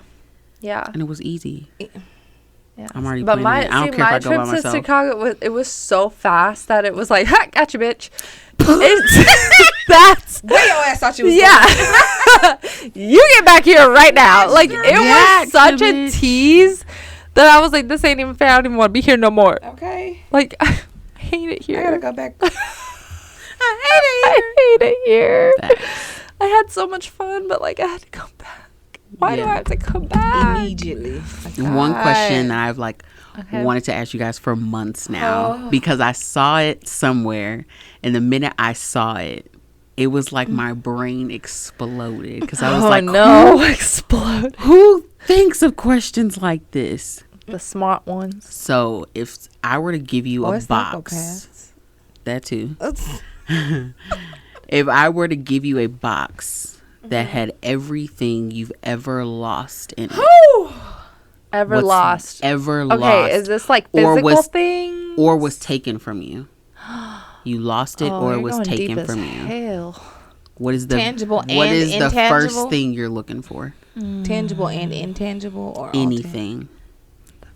Yeah. And it was easy. Yeah. I'm already planning it. I don't care if I go by myself. My trip to Chicago was so fast that it was like, ha, gotcha, bitch. That's where your ass thought you was. Yeah. You get back here right now. Like, it was such a tease that I was like, this ain't even fair. I don't even want to be here no more. Okay. Like, I hate it here. I gotta go back. I hate it here. I had so much fun, but like I had to come back. Why do I have to come back? Immediately. One question that I've like wanted to ask you guys for months now because I saw it somewhere, and the minute I saw it, it was like my brain exploded because I was like, no, explode. Who thinks of questions like this? The smart ones. So if I were to give you a box, that too. If I were to give you a box that had everything you've ever lost in it. Ever lost. Okay, is this like physical thing? Or was taken from you? You lost it or it was taken from you. Hell. What is the tangible what and is intangible? The first thing you're looking for? Tangible and intangible or anything.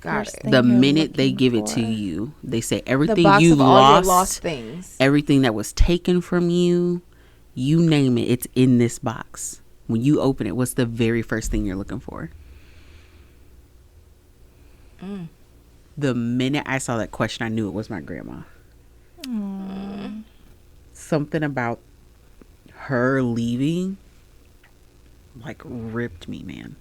Got it. The minute they give it to you, they say everything you lost things. Everything that was taken from you, you name it, it's in this box. When you open it, what's the very first thing you're looking for? The minute I saw that question, I knew it was my grandma. Something about her leaving like ripped me, man.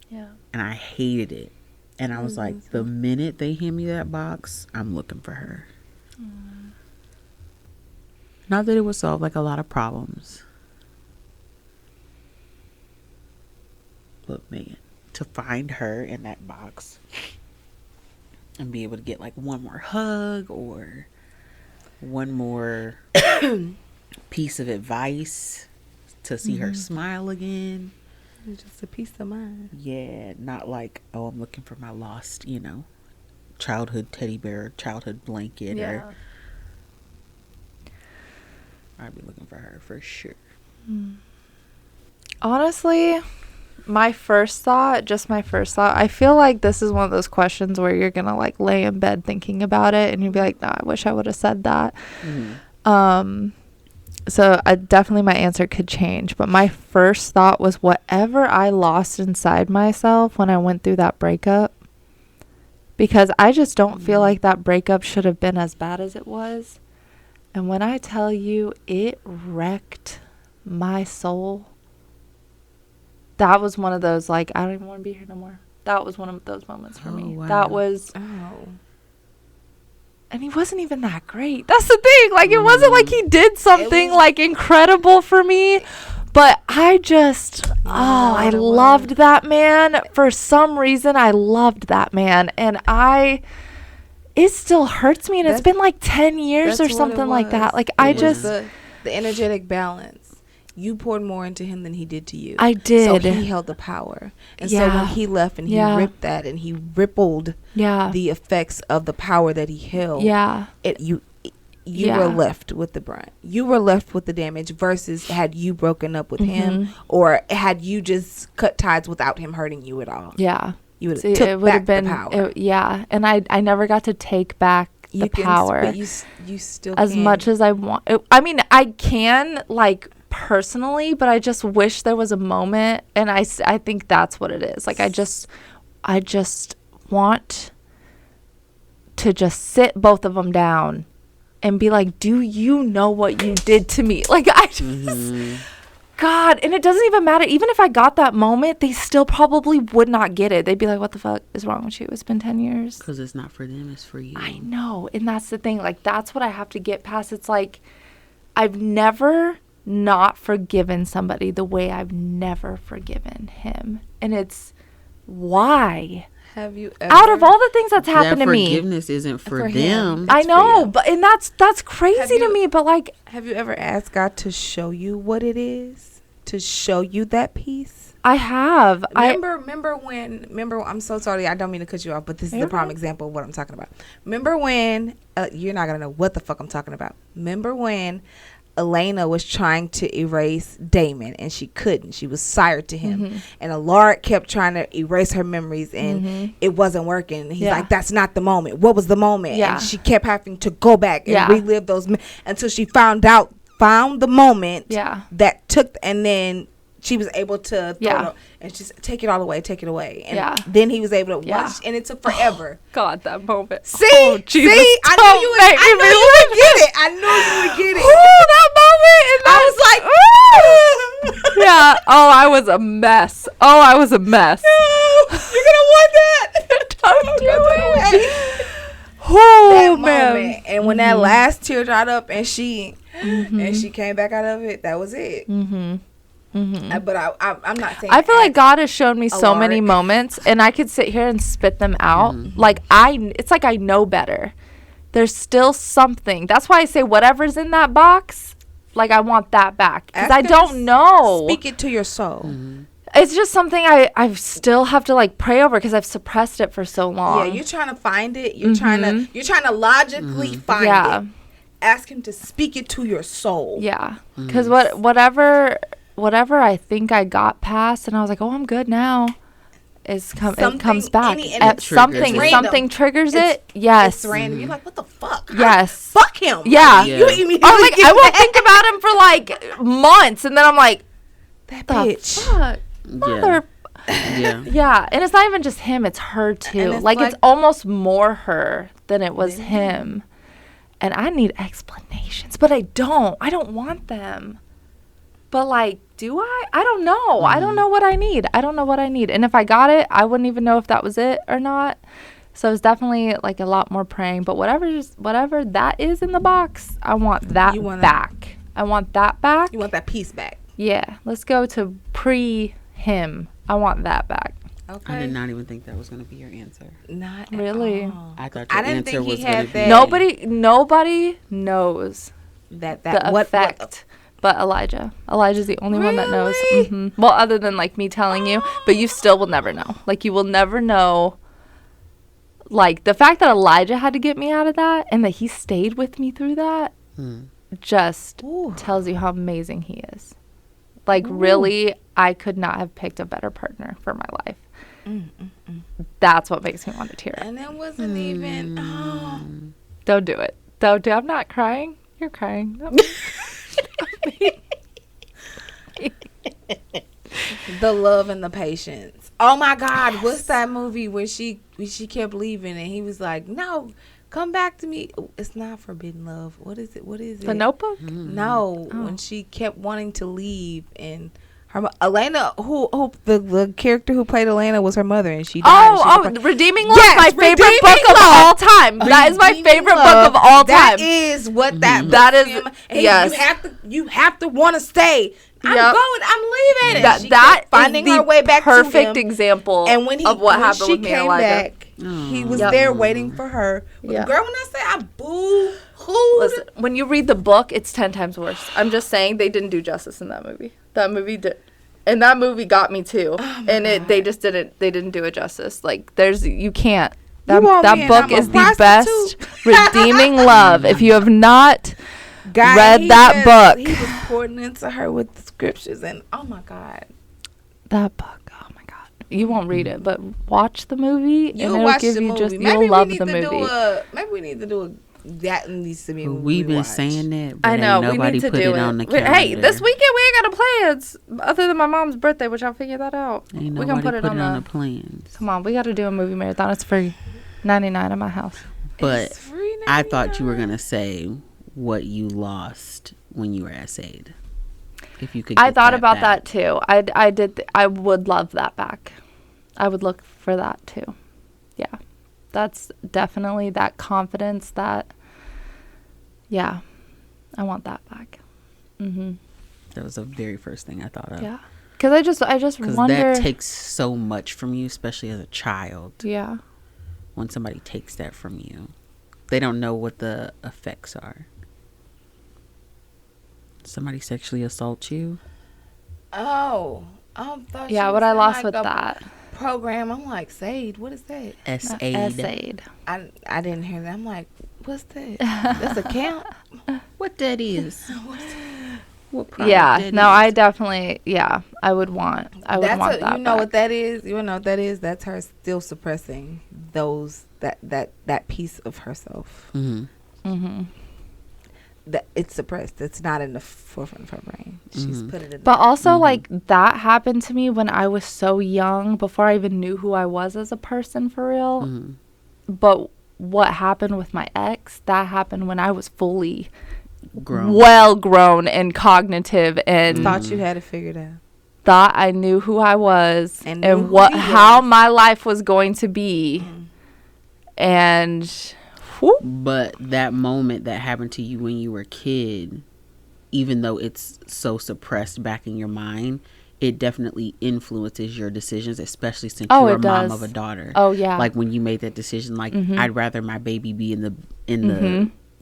Yeah. And I hated it. And I was like, the minute they hand me that box, I'm looking for her. Not that it would solve like a lot of problems. But man, to find her in that box and be able to get like one more hug or one more piece of advice to see her smile again. Just a peace of mind. Yeah, not like, oh, I'm looking for my lost, childhood teddy bear, childhood blanket. Or I'd be looking for her for sure. Honestly, my first thought, I feel like this is one of those questions where you're gonna like lay in bed thinking about it and you'll be like, nah, I wish I would have said that. So definitely my answer could change, but my first thought was whatever I lost inside myself when I went through that breakup, because I just don't feel like that breakup should have been as bad as it was. And when I tell you it wrecked my soul, that was one of those, like, I don't even want to be here no more. That was one of those moments for me. Wow. That was And he wasn't even that great. That's the thing. Like, it wasn't like he did something like incredible for me. But I just, I loved that man. For some reason, I loved that man. And it still hurts me. And it's been like 10 years or something like that. Like, I just. The energetic balance. You poured more into him than he did to you. I did. So he held the power. And so when he left and he ripped that and he rippled the effects of the power that he held. Yeah. You were left with the brunt. You were left with the damage versus had you broken up with him or had you just cut ties without him hurting you at all. Yeah. You would have took back the power. And I never got to take back the power. But you still as can. much as I want. I mean, I can, like, personally, but I just wish there was a moment, and I think that's what it is. Like, I just want to just sit both of them down and be like, do you know what you did to me? Like, I just God, and it doesn't even matter. Even if I got that moment, they still probably would not get it. They'd be like, what the fuck is wrong with you? It's been 10 years. Because it's not for them, it's for you. I know, and that's the thing. Like, that's what I have to get past. It's like, I've never not forgiven somebody the way I've never forgiven him. And it's why? Have you ever, out of all the things that's happened to me, forgiveness isn't for them. I know, but and that's crazy to me. But like, have you ever asked God to show you what it is, to show you that peace? I have. Remember, I'm so sorry, I don't mean to cut you off, but this is the prime example of what I'm talking about. Remember when you're not gonna know what the fuck I'm talking about. Remember when Elena was trying to erase Damon and she couldn't. She was sired to him. And Alaric kept trying to erase her memories and it wasn't working. He's like, that's not the moment. What was the moment? And she kept having to go back and relive those until she found the moment that took, and then she was able to throw it and just take it all away, take it away. And then he was able to watch, and it took forever. God, that moment. See, I knew you would get it. I knew you would get it. Ooh, that moment. And I was like, yeah. Oh, I was a mess. No, you're gonna want that. Don't do it. Oh, man. Moment. And when that last tear dried up and she came back out of it, that was it. But I'm not saying. I feel like God has shown me so many moments, and I could sit here and spit them out. Like it's like I know better. There's still something. That's why I say whatever's in that box, like I want that back, because I don't know. Speak it to your soul. It's just something I still have to like pray over because I've suppressed it for so long. Yeah, you're trying to find it. You're trying to logically find it. Ask him to speak it to your soul. Yeah, because whatever I think I got past, and I was like, oh, I'm good now. It comes back. Something triggers it. Yes. It's random. You're like, what the fuck? Yes. Fuck him. Yeah. You immediately I won't think about him for like months, and then I'm like, that bitch. Fuck? Mother. Yeah. And it's not even just him; it's her too. Like it's almost more her than it was him. And I need explanations, but I don't. I don't want them. But like, do I? I don't know. I don't know what I need. And if I got it, I wouldn't even know if that was it or not. So it's definitely like a lot more praying. But whatever that is in the box, I want that back. I want that back. You want that piece back. Yeah. Let's go to pre-him. I want that back. Okay. I did not even think that was going to be your answer. Not really. I thought your answer was going to be. Nobody knows the effect. But Elijah. Elijah's the only one that knows. Well, other than like me telling you, but you still will never know. Like you will never know. Like the fact that Elijah had to get me out of that and that he stayed with me through that just tells you how amazing he is. Like really, I could not have picked a better partner for my life. That's what makes me want to tear up. And it wasn't even. Don't do it. Don't do. I'm not crying. You're crying. The love and the patience. Oh my God, yes. What's that movie where she kept leaving and he was like, no, come back to me. It's not Forbidden Love. What is it? The Notebook? No, when she kept wanting to leave and Elena, who the character who played Elena was her mother, and she died. Redeeming Love, my favorite book of all time. That is my favorite book of all time. That is what that. That is. Yes. You have to want to stay. I'm going. I'm leaving. That finding is her way back to him. Perfect example. And when what happened with came back, he was there waiting for her. Girl, when I say I boo-hooed. Listen, when you read the book, it's 10 times worse. I'm just saying they didn't do justice in that movie. That movie did. And that movie got me too. They just didn't do it justice. Like you can't. That book is the best Redeeming Love. If you have not read that book. He was pouring into her with the scriptures, and oh my God. That book, oh my God. You won't read it, but watch the movie. You'll love the movie. Maybe we need to do that needs to be. We've been saying that, but I know nobody we need to put do it on the calendar. Hey, this weekend we ain't got no plans other than my mom's birthday, which I'll figure that out. Ain't nobody we can put it on the plans. Come on, we got to do a movie marathon. It's free, $99 at my house. But I thought you were gonna say what you lost when you were essayed. If you could, I thought about that too. I did. I would love that back. I would look for that too. Yeah. That's definitely that confidence that, I want that back. Mm-hmm. That was the very first thing I thought of. Yeah. Because I just wonder. That takes so much from you, especially as a child. Yeah. When somebody takes that from you, they don't know what the effects are. Somebody sexually assaults you. Oh. Yeah, what I lost with that. Program. I'm like, SAID. What is that? SAID. I didn't hear that. I'm like, what's that? That's a camp? What that is? What I definitely. Yeah, I would want that. You know what that is? You know what that is? That's her still suppressing that piece of herself. Mm-hmm. Mm-hmm. That it's suppressed. It's not in the forefront of her brain. She's put it in. But also, like, that happened to me when I was so young, before I even knew who I was as a person for real. Mm-hmm. But what happened with my ex, that happened when I was fully grown and cognitive and thought you had it figured out. Thought I knew who I was and how my life was going to be. And but that moment that happened to you when you were a kid, even though it's so suppressed back in your mind, it definitely influences your decisions, especially since you're a mom of a daughter. Oh yeah. Like when you made that decision, like I'd rather my baby be in the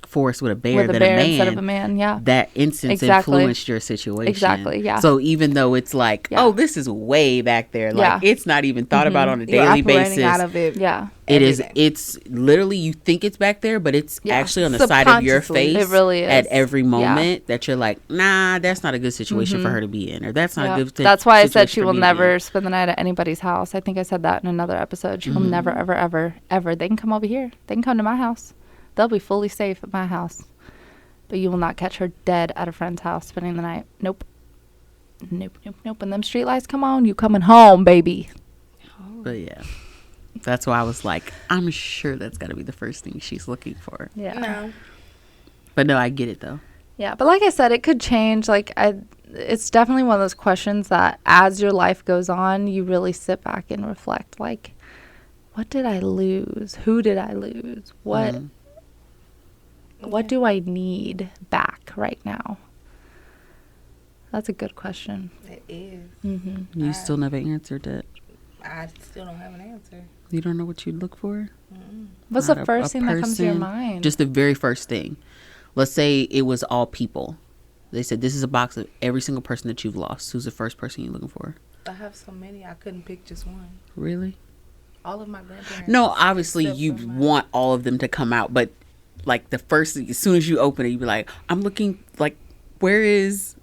forest with a bear than a man instead of a man. Yeah. That instance influenced your situation. Exactly. Yeah. So even though it's like, oh, this is way back there, like it's not even thought about on a daily basis. Out of it. Yeah. It is. It's literally, you think it's back there, but it's actually on the side of your face. It really is. At every moment that you're like, nah, that's not a good situation for her to be in, or that's not a good. That's why I said she will never spend the night at anybody's house. I think I said that in another episode. She will never, ever, ever, ever. They can come over here. They can come to my house. They'll be fully safe at my house. But you will not catch her dead at a friend's house spending the night. Nope. Nope. And them street lights come on, you coming home, baby. But yeah. That's why I was like, I'm sure that's got to be the first thing she's looking for. Yeah. No. But no, I get it though. Yeah, but like I said, it could change. Like it's definitely one of those questions that as your life goes on, you really sit back and reflect. Like, what did I lose? Who did I lose? What do I need back right now? That's a good question. It is. Mm-hmm. You still never answered it. I still don't have an answer. You don't know what you'd look for? What's the first thing that comes to your mind? Just the very first thing. Let's say it was all people. They said, this is a box of every single person that you've lost. Who's the first person you're looking for? I have so many. I couldn't pick just one. Really? All of my grandparents. No, obviously you want all of them to come out. But like the first, as soon as you open it, you be like, I'm looking, like, where is...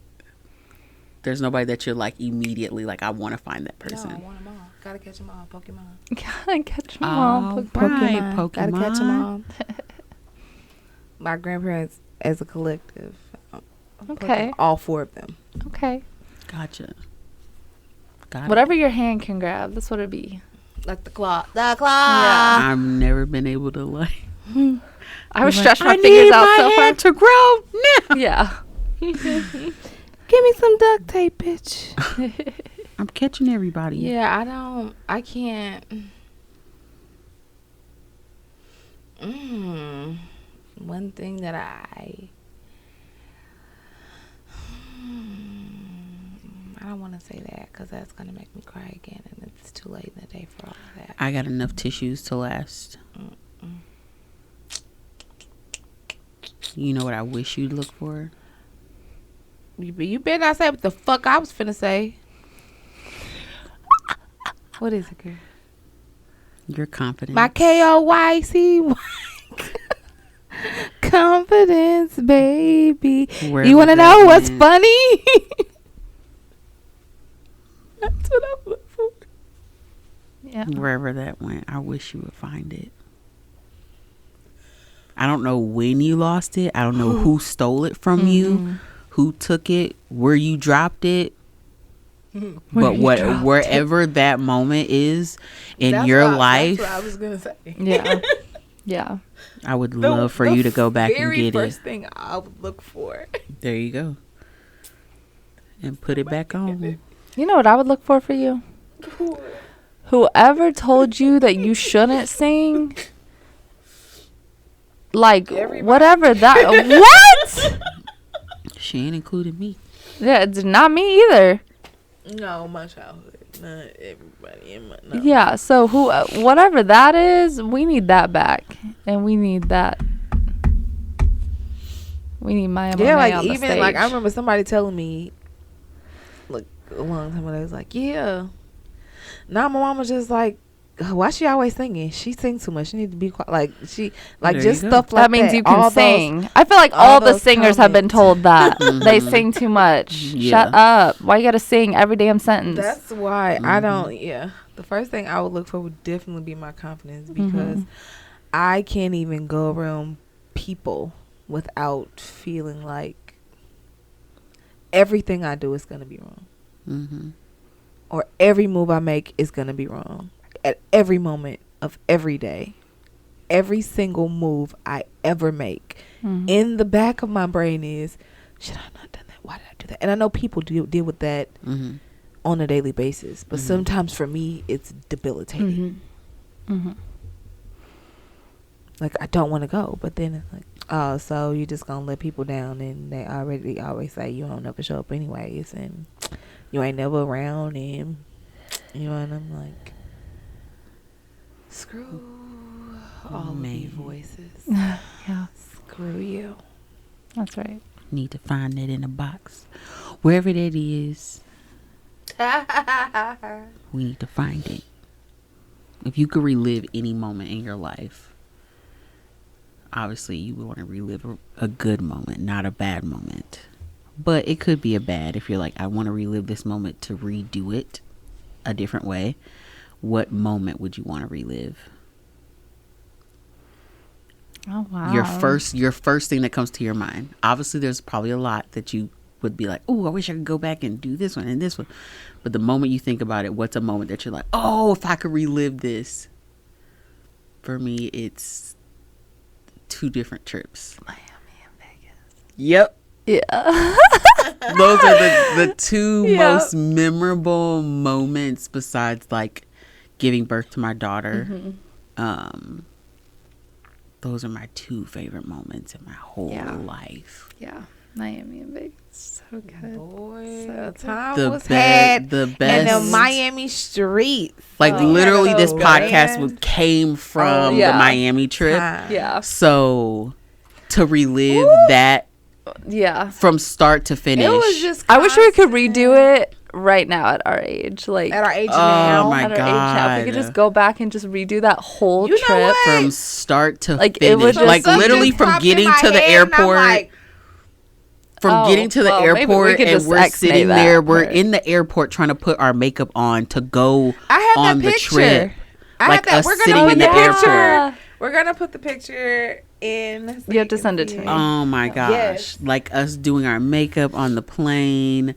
There's nobody that you're like immediately like, I want to find that person. No, I want them all. Gotta catch them all. Pokemon. Gotta catch them all. Pokemon. Gotta catch them all. My grandparents as a collective. Okay. All four of them. Okay. Gotcha. Whatever your hand can grab, that's what it'd be. Like the claw. The claw. Yeah. I've never been able to like. I would stretch my fingers out so far. to grow now. Yeah. Give me some duct tape, bitch. I'm catching everybody. Yeah, I can't. One thing that I don't want to say that because that's going to make me cry again, and it's too late in the day for all of that. I got enough tissues to last. You know what I wish you'd look for? You better not say what the fuck I was finna say. What is it, girl? Your confidence. My KOYC. Confidence, baby. Wherever you want to know what's funny? That's what I'm looking for. Yeah. Wherever that went, I wish you would find it. I don't know when you lost it. I don't know who stole it from you, who took it, where you dropped it. But wherever that moment is in your life, that's what I was gonna say. Yeah, yeah. I would love for you to go back and get it. Very first thing I would look for. There you go, and put it back on. You know what I would look for you? Whoever told you that you shouldn't sing, like whatever that. What? She ain't included me. Yeah, it's not me either. No, my childhood. Not everybody in my. No. Yeah, so whatever that is, we need that back, and we need that. We need Maya Monet like on the even stage. like I remember somebody telling me, like a long time ago, they was like, yeah. Now my mom was just like, why she always singing? She sings too much. She need to be quiet. Like she like just stuff like that. That means you can sing. I feel like all the singers have been told that they sing too much. Yeah. Shut up. Why you gotta sing every damn sentence? That's why I don't. Yeah, the first thing I would look for would definitely be my confidence because I can't even go around people without feeling like everything I do is gonna be wrong, or every move I make is gonna be wrong. At every moment of every day, every single move I ever make, in the back of my brain is, should I not done that? Why did I do that? And I know people deal with that on a daily basis, but sometimes for me, it's debilitating. Like I don't want to go, but then it's like, oh, so you just gonna let people down, and they already always say you don't never show up anyways, and you ain't never around, and you know, and I'm like. Screw all of you voices. Yeah. Screw you. That's right. Need to find it in a box. Wherever that is, we need to find it. If you could relive any moment in your life, obviously you would want to relive a good moment, not a bad moment. But it could be a bad if you're like, I want to relive this moment to redo it a different way. What moment would you want to relive? Oh wow! Your first thing that comes to your mind. Obviously, there's probably a lot that you would be like, "Oh, I wish I could go back and do this one and this one." But the moment you think about it, what's a moment that you're like, "Oh, if I could relive this." For me, it's 2 different trips. Miami and Vegas. Yep. Yeah. Those are the 2 most memorable moments besides like giving birth to my daughter. Those are my 2 favorite moments in my whole life. Yeah. Miami and Vegas. So good. Boy, so time was had the best. And the Miami streets. Like literally this podcast came from the Miami trip. Yeah. So to relive that from start to finish. It was just I wish we could redo it right now at our age. Like at our age now. Oh my at our God. age now. If we could just go back and just redo that whole trip from start to like finish. It was just, like literally from getting to the airport. Getting to the airport and we're sitting there. We're in the airport trying to put our makeup on to go on the trip. Like us sitting in the airport. We're going to put the picture in. You have to send it to me. Oh my gosh. Yes. Like us doing our makeup on the plane.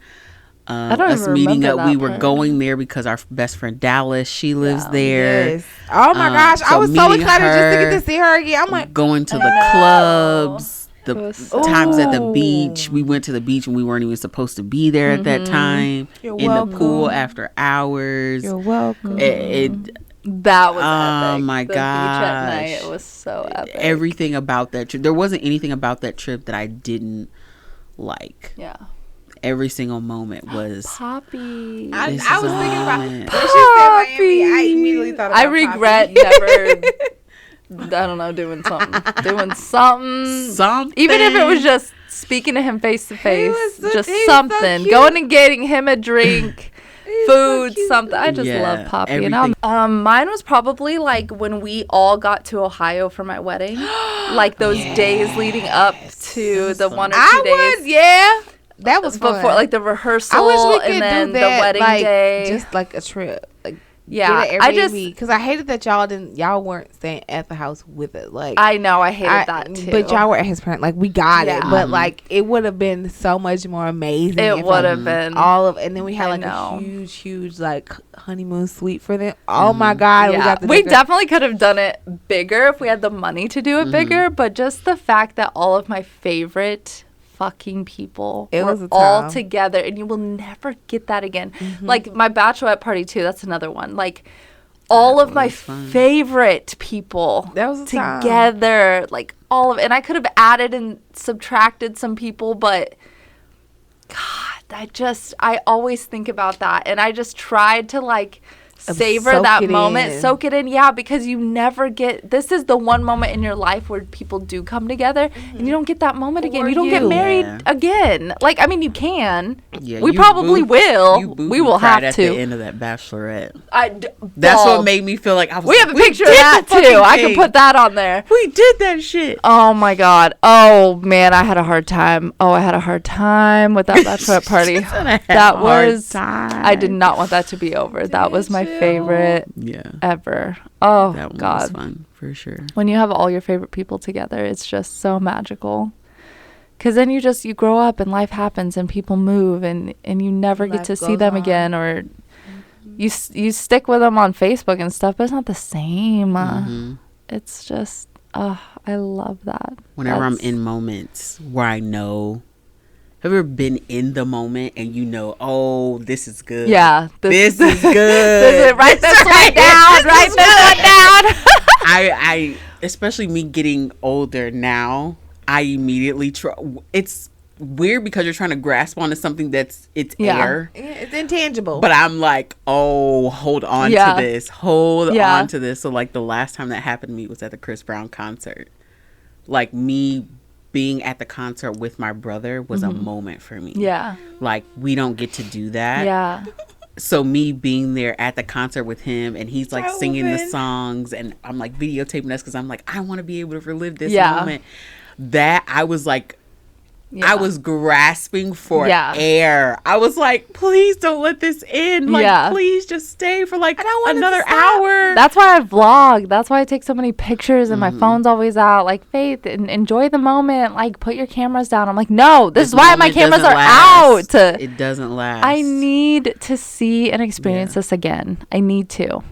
I don't us even meeting remember up. that We were part. going there because our best friend Dallas, she lives there. Yes. Oh my gosh. I was so excited just to get to see her again. I'm like going to the clubs the times at the beach. We went to the beach and we weren't even supposed to be there at that time. You're in welcome. The pool after hours. You're welcome. That was epic. Oh my the gosh. Beach at night. It was so epic. Everything about that trip. There wasn't anything about that trip that I didn't like. Yeah. Every single moment was Poppy. I was thinking about when Poppy. she said Miami. I immediately thought about I regret never. I don't know, doing something. Even if it was just speaking to him face to face, just something. So going and getting him a drink, food, so something. I just love Poppy. Everything. And mine was probably like when we all got to Ohio for my wedding, like those days leading up to the 1 or 2 days. Yeah. That was fun. Before, like the rehearsal, I wish we could and then do that, the wedding day. Just like a trip. Like, yeah, because I hated that y'all weren't staying at the house with it. Like, I know, I hated that too. But y'all were at his parents. Like, we got it, but like it would have been so much more amazing. It would have been and then we had like a huge like honeymoon suite for them. Oh my God, we definitely could have done it bigger if we had the money to do it bigger. But just the fact that all of my favorite fucking people were all together, and you will never get that again. Like my bachelorette party too, that's another one. Like all of my favorite people together, like all of it. And I could have added and subtracted some people, but God, I always think about that, and I just tried to like savor that moment, soak it in. Yeah, because you never get, this is the one moment in your life where people do come together, and you don't get that moment again. You don't get married again. Like, I mean, you can. Yeah, we probably will. We will have to. At the end of that bachelorette. That's what made me feel like I was. We have a picture of that too. I can put that on there. We did that shit. Oh my God. Oh man, I had a hard time. I had a hard time with that bachelorette party. That was. I did not want that to be over. That was my favorite ever. Oh, that one God. Was fun for sure. When you have all your favorite people together, it's just so magical. Because then you grow up and life happens and people move and you never get to see them again, or you stick with them on Facebook and stuff, but it's not the same. It's just, I love that. Whenever I'm in moments where I know, have you ever been in the moment and you know, oh, this is good? Yeah. This is good. Write this one down. Write this one down. I, especially me getting older now, I immediately try. It's weird because you're trying to grasp onto something it's air. Yeah, it's intangible. But I'm like, oh, hold on to this. Hold on to this. So like the last time that happened to me was at the Chris Brown concert. Like me being at the concert with my brother was a moment for me. Yeah. Like we don't get to do that. Yeah. So me being there at the concert with him and he's like singing the songs and I'm like videotaping us because I'm like, I want to be able to relive this moment. That I was like, I was grasping for air. I was like, please don't let this end. Like, please just stay for like another hour. That's why I vlog. That's why I take so many pictures and my phone's always out. Like, Faith, and enjoy the moment. Like, put your cameras down. I'm like, no, this is why my cameras are out. It doesn't last. I need to see and experience this again. I need to.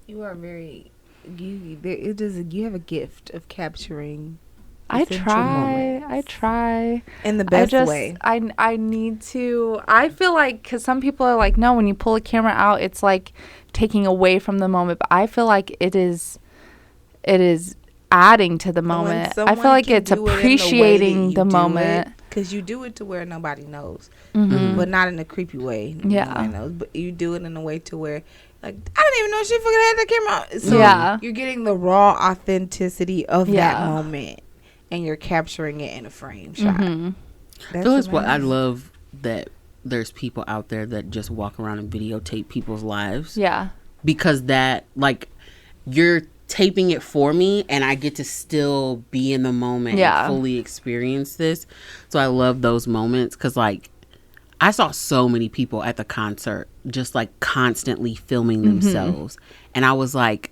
You are very, you have a gift of capturing. I try in the best way. I need to. I feel like, because some people are like, no, when you pull a camera out, it's like taking away from the moment. But I feel like it is adding to the moment. I feel like it's appreciating the moment. Because you do it to where nobody knows, but not in a creepy way. Yeah, knows, but you do it in a way to where, like, I didn't even know she fucking had the camera out. So you're getting the raw authenticity of that moment. And you're capturing it in a frame shot. That's what I love, that there's people out there that just walk around and videotape people's lives. Yeah. Because that, like, you're taping it for me and I get to still be in the moment and fully experience this. So I love those moments because, like, I saw so many people at the concert just, like, constantly filming themselves. And I was like,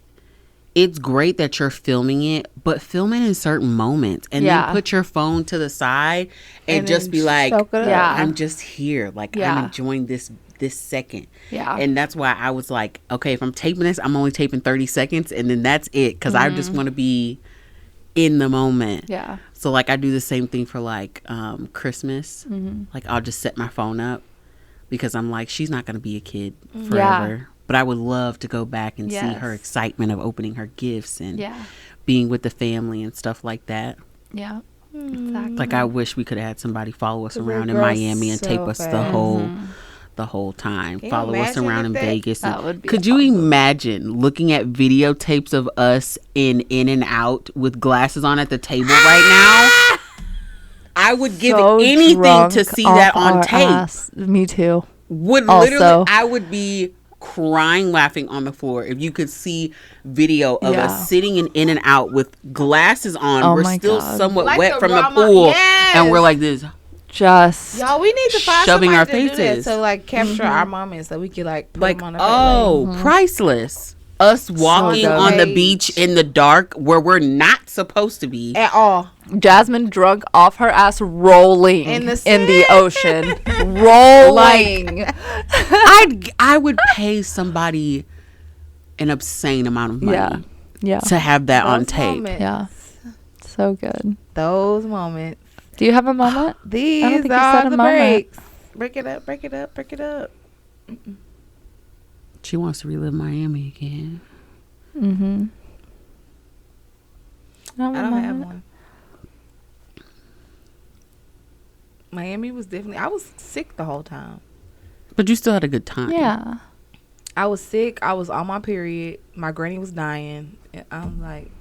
it's great that you're filming it, but film it in certain moments and then put your phone to the side and just be like, I'm just here. Like, I'm enjoying this second. Yeah. And that's why I was like, okay, if I'm taping this, I'm only taping 30 seconds and then that's it. Because I just want to be in the moment. Yeah. So like I do the same thing for like Christmas. Like I'll just set my phone up because I'm like, she's not going to be a kid forever. But I would love to go back and see her excitement of opening her gifts and being with the family and stuff like that. Yeah. Exactly. Like I wish we could have had somebody follow us around in Miami and tape us the whole time. Follow us around in Vegas. That would be could you imagine looking at videotapes of us in and out with glasses on at the table right now? I would give anything to see that on tape. Me too. I would be crying laughing on the floor if you could see video of us sitting in and out with glasses on. We're still somewhat like wet from the pool and we're like this, just y'all, we need to find shoving our faces to do that, so like capture our moments so we could like put them on the priceless. Us walking on the beach in the dark where we're not supposed to be at all. Jasmine drunk off her ass, rolling in the ocean, rolling. I would pay somebody an obscene amount of money, to have that on tape. Moments. Yeah, so good. Those moments. Do you have a moment? These I don't think are you said a the moment. breaks. Break it up. Break it up. Break it up. She wants to relive Miami again. I don't have one. Miami was definitely. I was sick the whole time. But you still had a good time. Yeah. I was sick. I was on my period. My granny was dying. And I'm like,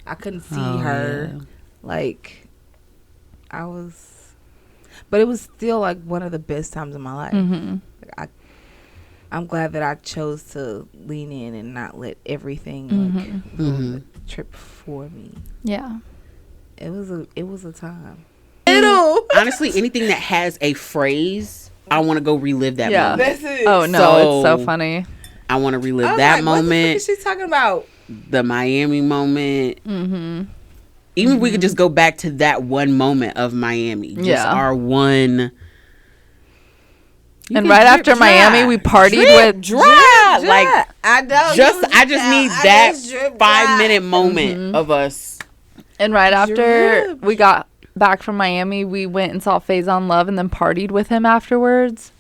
I couldn't see her. Yeah. Like, I was. But it was still like one of the best times of my life. Like, I'm glad that I chose to lean in and not let everything like ruin the trip for me. Yeah. It was a time. Honestly, anything that has a phrase, I want to go relive that moment. Oh no, it's so funny. I want to relive that moment. What the fuck is she talking about? The Miami moment. Even if we could just go back to that one moment of Miami. Just our one. And right after Miami, we partied with like I just need that 5-minute moment of us. And right after we got back from Miami, we went and saw Faison Love and then partied with him afterwards.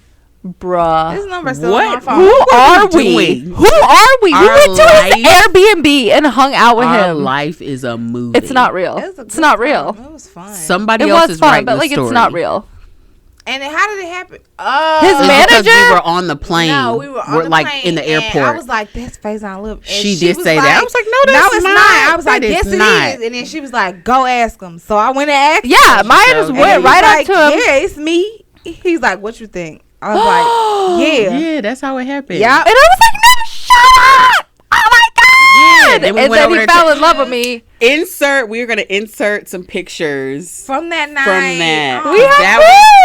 Bruh. His number's still on my phone. Who are we? We went to his Airbnb and hung out with him. Our life is a movie. It's not real. It's not real. It was fun. Somebody else is writing the story. But like, it's not real. And then how did it happen? His manager. Because we were on the plane. No, we were on the like plane, in the airport. I was like, "That's Faison Love." She did say that. I was like, "No, that's not. I was like, "Yes, it is." And then she was like, "Go ask him." So I went and asked. Yeah, Maya just went right up to him. Yeah, it's me. He's like, "What you think?" I was like, "Yeah, yeah, that's how it happened." Yeah, and I was like, "No, shut up! Oh my god!" Yeah, and then he fell in love with me. We're gonna insert some pictures from that night.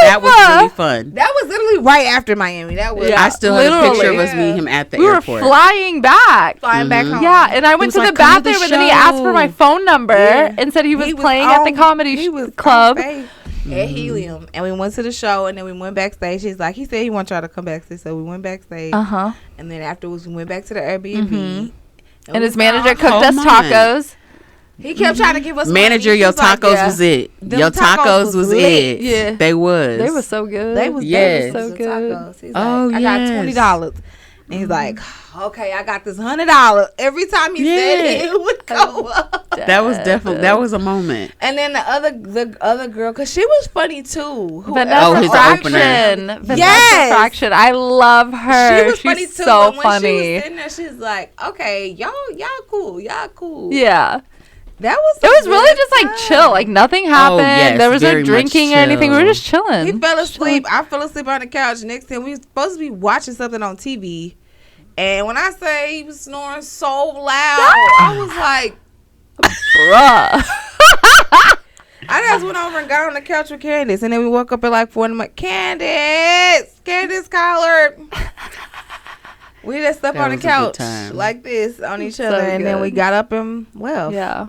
That was really fun. That was literally right after Miami. That was. I still have a picture of us meeting him at the airport. We were flying back home. Yeah, and I went to the bathroom, and then he asked for my phone number and said he was playing at the comedy club. At Helium, and we went to the show, and then we went backstage. He said he wanted y'all to come backstage, so we went backstage. And then afterwards, we went back to the Airbnb. And his manager cooked us tacos. He kept trying to give us manager. Your tacos was it. Your tacos was it. Yeah, they was. They were so good. They was so good. He's like, I got $20. And he's like, okay, I got this $100. Every time he said it would go up. That was definitely, that was a moment. And then the other girl, because she was funny too. Vanessa Fraction. Vanessa Fraction. I love her. She was funny too. So funny. She was sitting there, she's like, okay, y'all cool. Yeah. It was really just like chill. Like nothing happened. There was no drinking or anything. We were just chilling. He fell asleep. I fell asleep on the couch. Next thing we were supposed to be watching something on TV. And when I say he was snoring so loud, I was like, bruh. I just went over and got on the couch with Candace. And then we woke up at like 4 in the morning. Candace Collard. We just slept on the couch like this on each other. And then we got up and left. Yeah.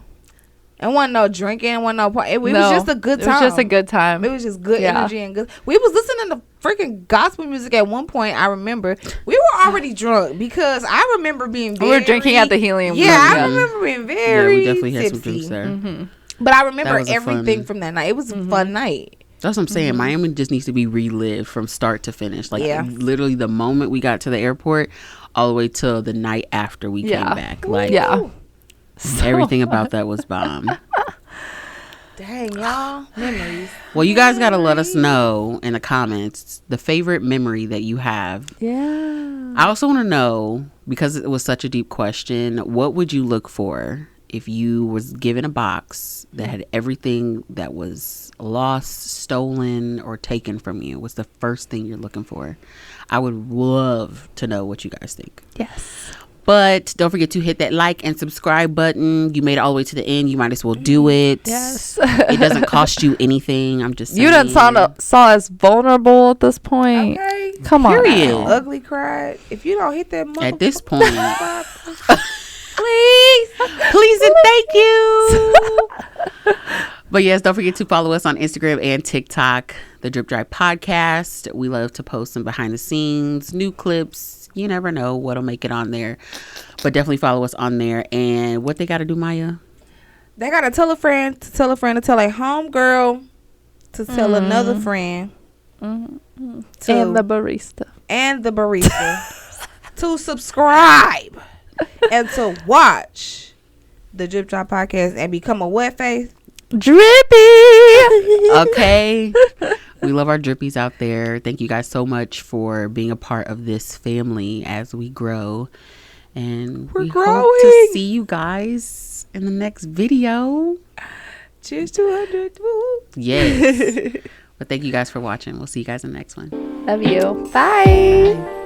And wasn't no drinking, wasn't no party. It was just a good time. It was just a good time. It was just good energy and good. We was listening to freaking gospel music at one point. I remember we were already drunk because I remember being very. We were drinking at the Helium. Yeah, I remember being very. Yeah, we definitely tipsy. had some drinks there. But I remember everything from that night. It was a fun night. That's what I'm saying. Miami just needs to be relived from start to finish. Like literally the moment we got to the airport all the way till the night after we came back. Like everything about that was bomb. Dang, y'all. Memories. Well, you guys got to let us know in the comments the favorite memory that you have. Yeah. I also want to know, because it was such a deep question, what would you look for if you was given a box that had everything that was lost, stolen, or taken from you? What's the first thing you're looking for? I would love to know what you guys think. Yes. But don't forget to hit that like and subscribe button. You made it all the way to the end. You might as well do it. Yes. It doesn't cost you anything. I'm just saying. You done saw us vulnerable at this point. Okay. Come on. Period. Ugly cried. If you don't hit that at this point. Please and thank you. But yes, don't forget to follow us on Instagram and TikTok, the Drip Drive Podcast. We love to post some behind the scenes, new clips. You never know what'll make it on there, but definitely follow us on there. And what they got to do, Maya? They got to tell a friend to tell a friend to tell a homegirl to tell another friend. And the barista. To subscribe and to watch the Drip Drop Podcast and become a wet face. Drippy. Okay. We love our drippies out there. Thank you guys so much for being a part of this family as we grow. And we hope to see you guys in the next video. Cheers to 100. Yes. But thank you guys for watching. We'll see you guys in the next one. Love you. Bye.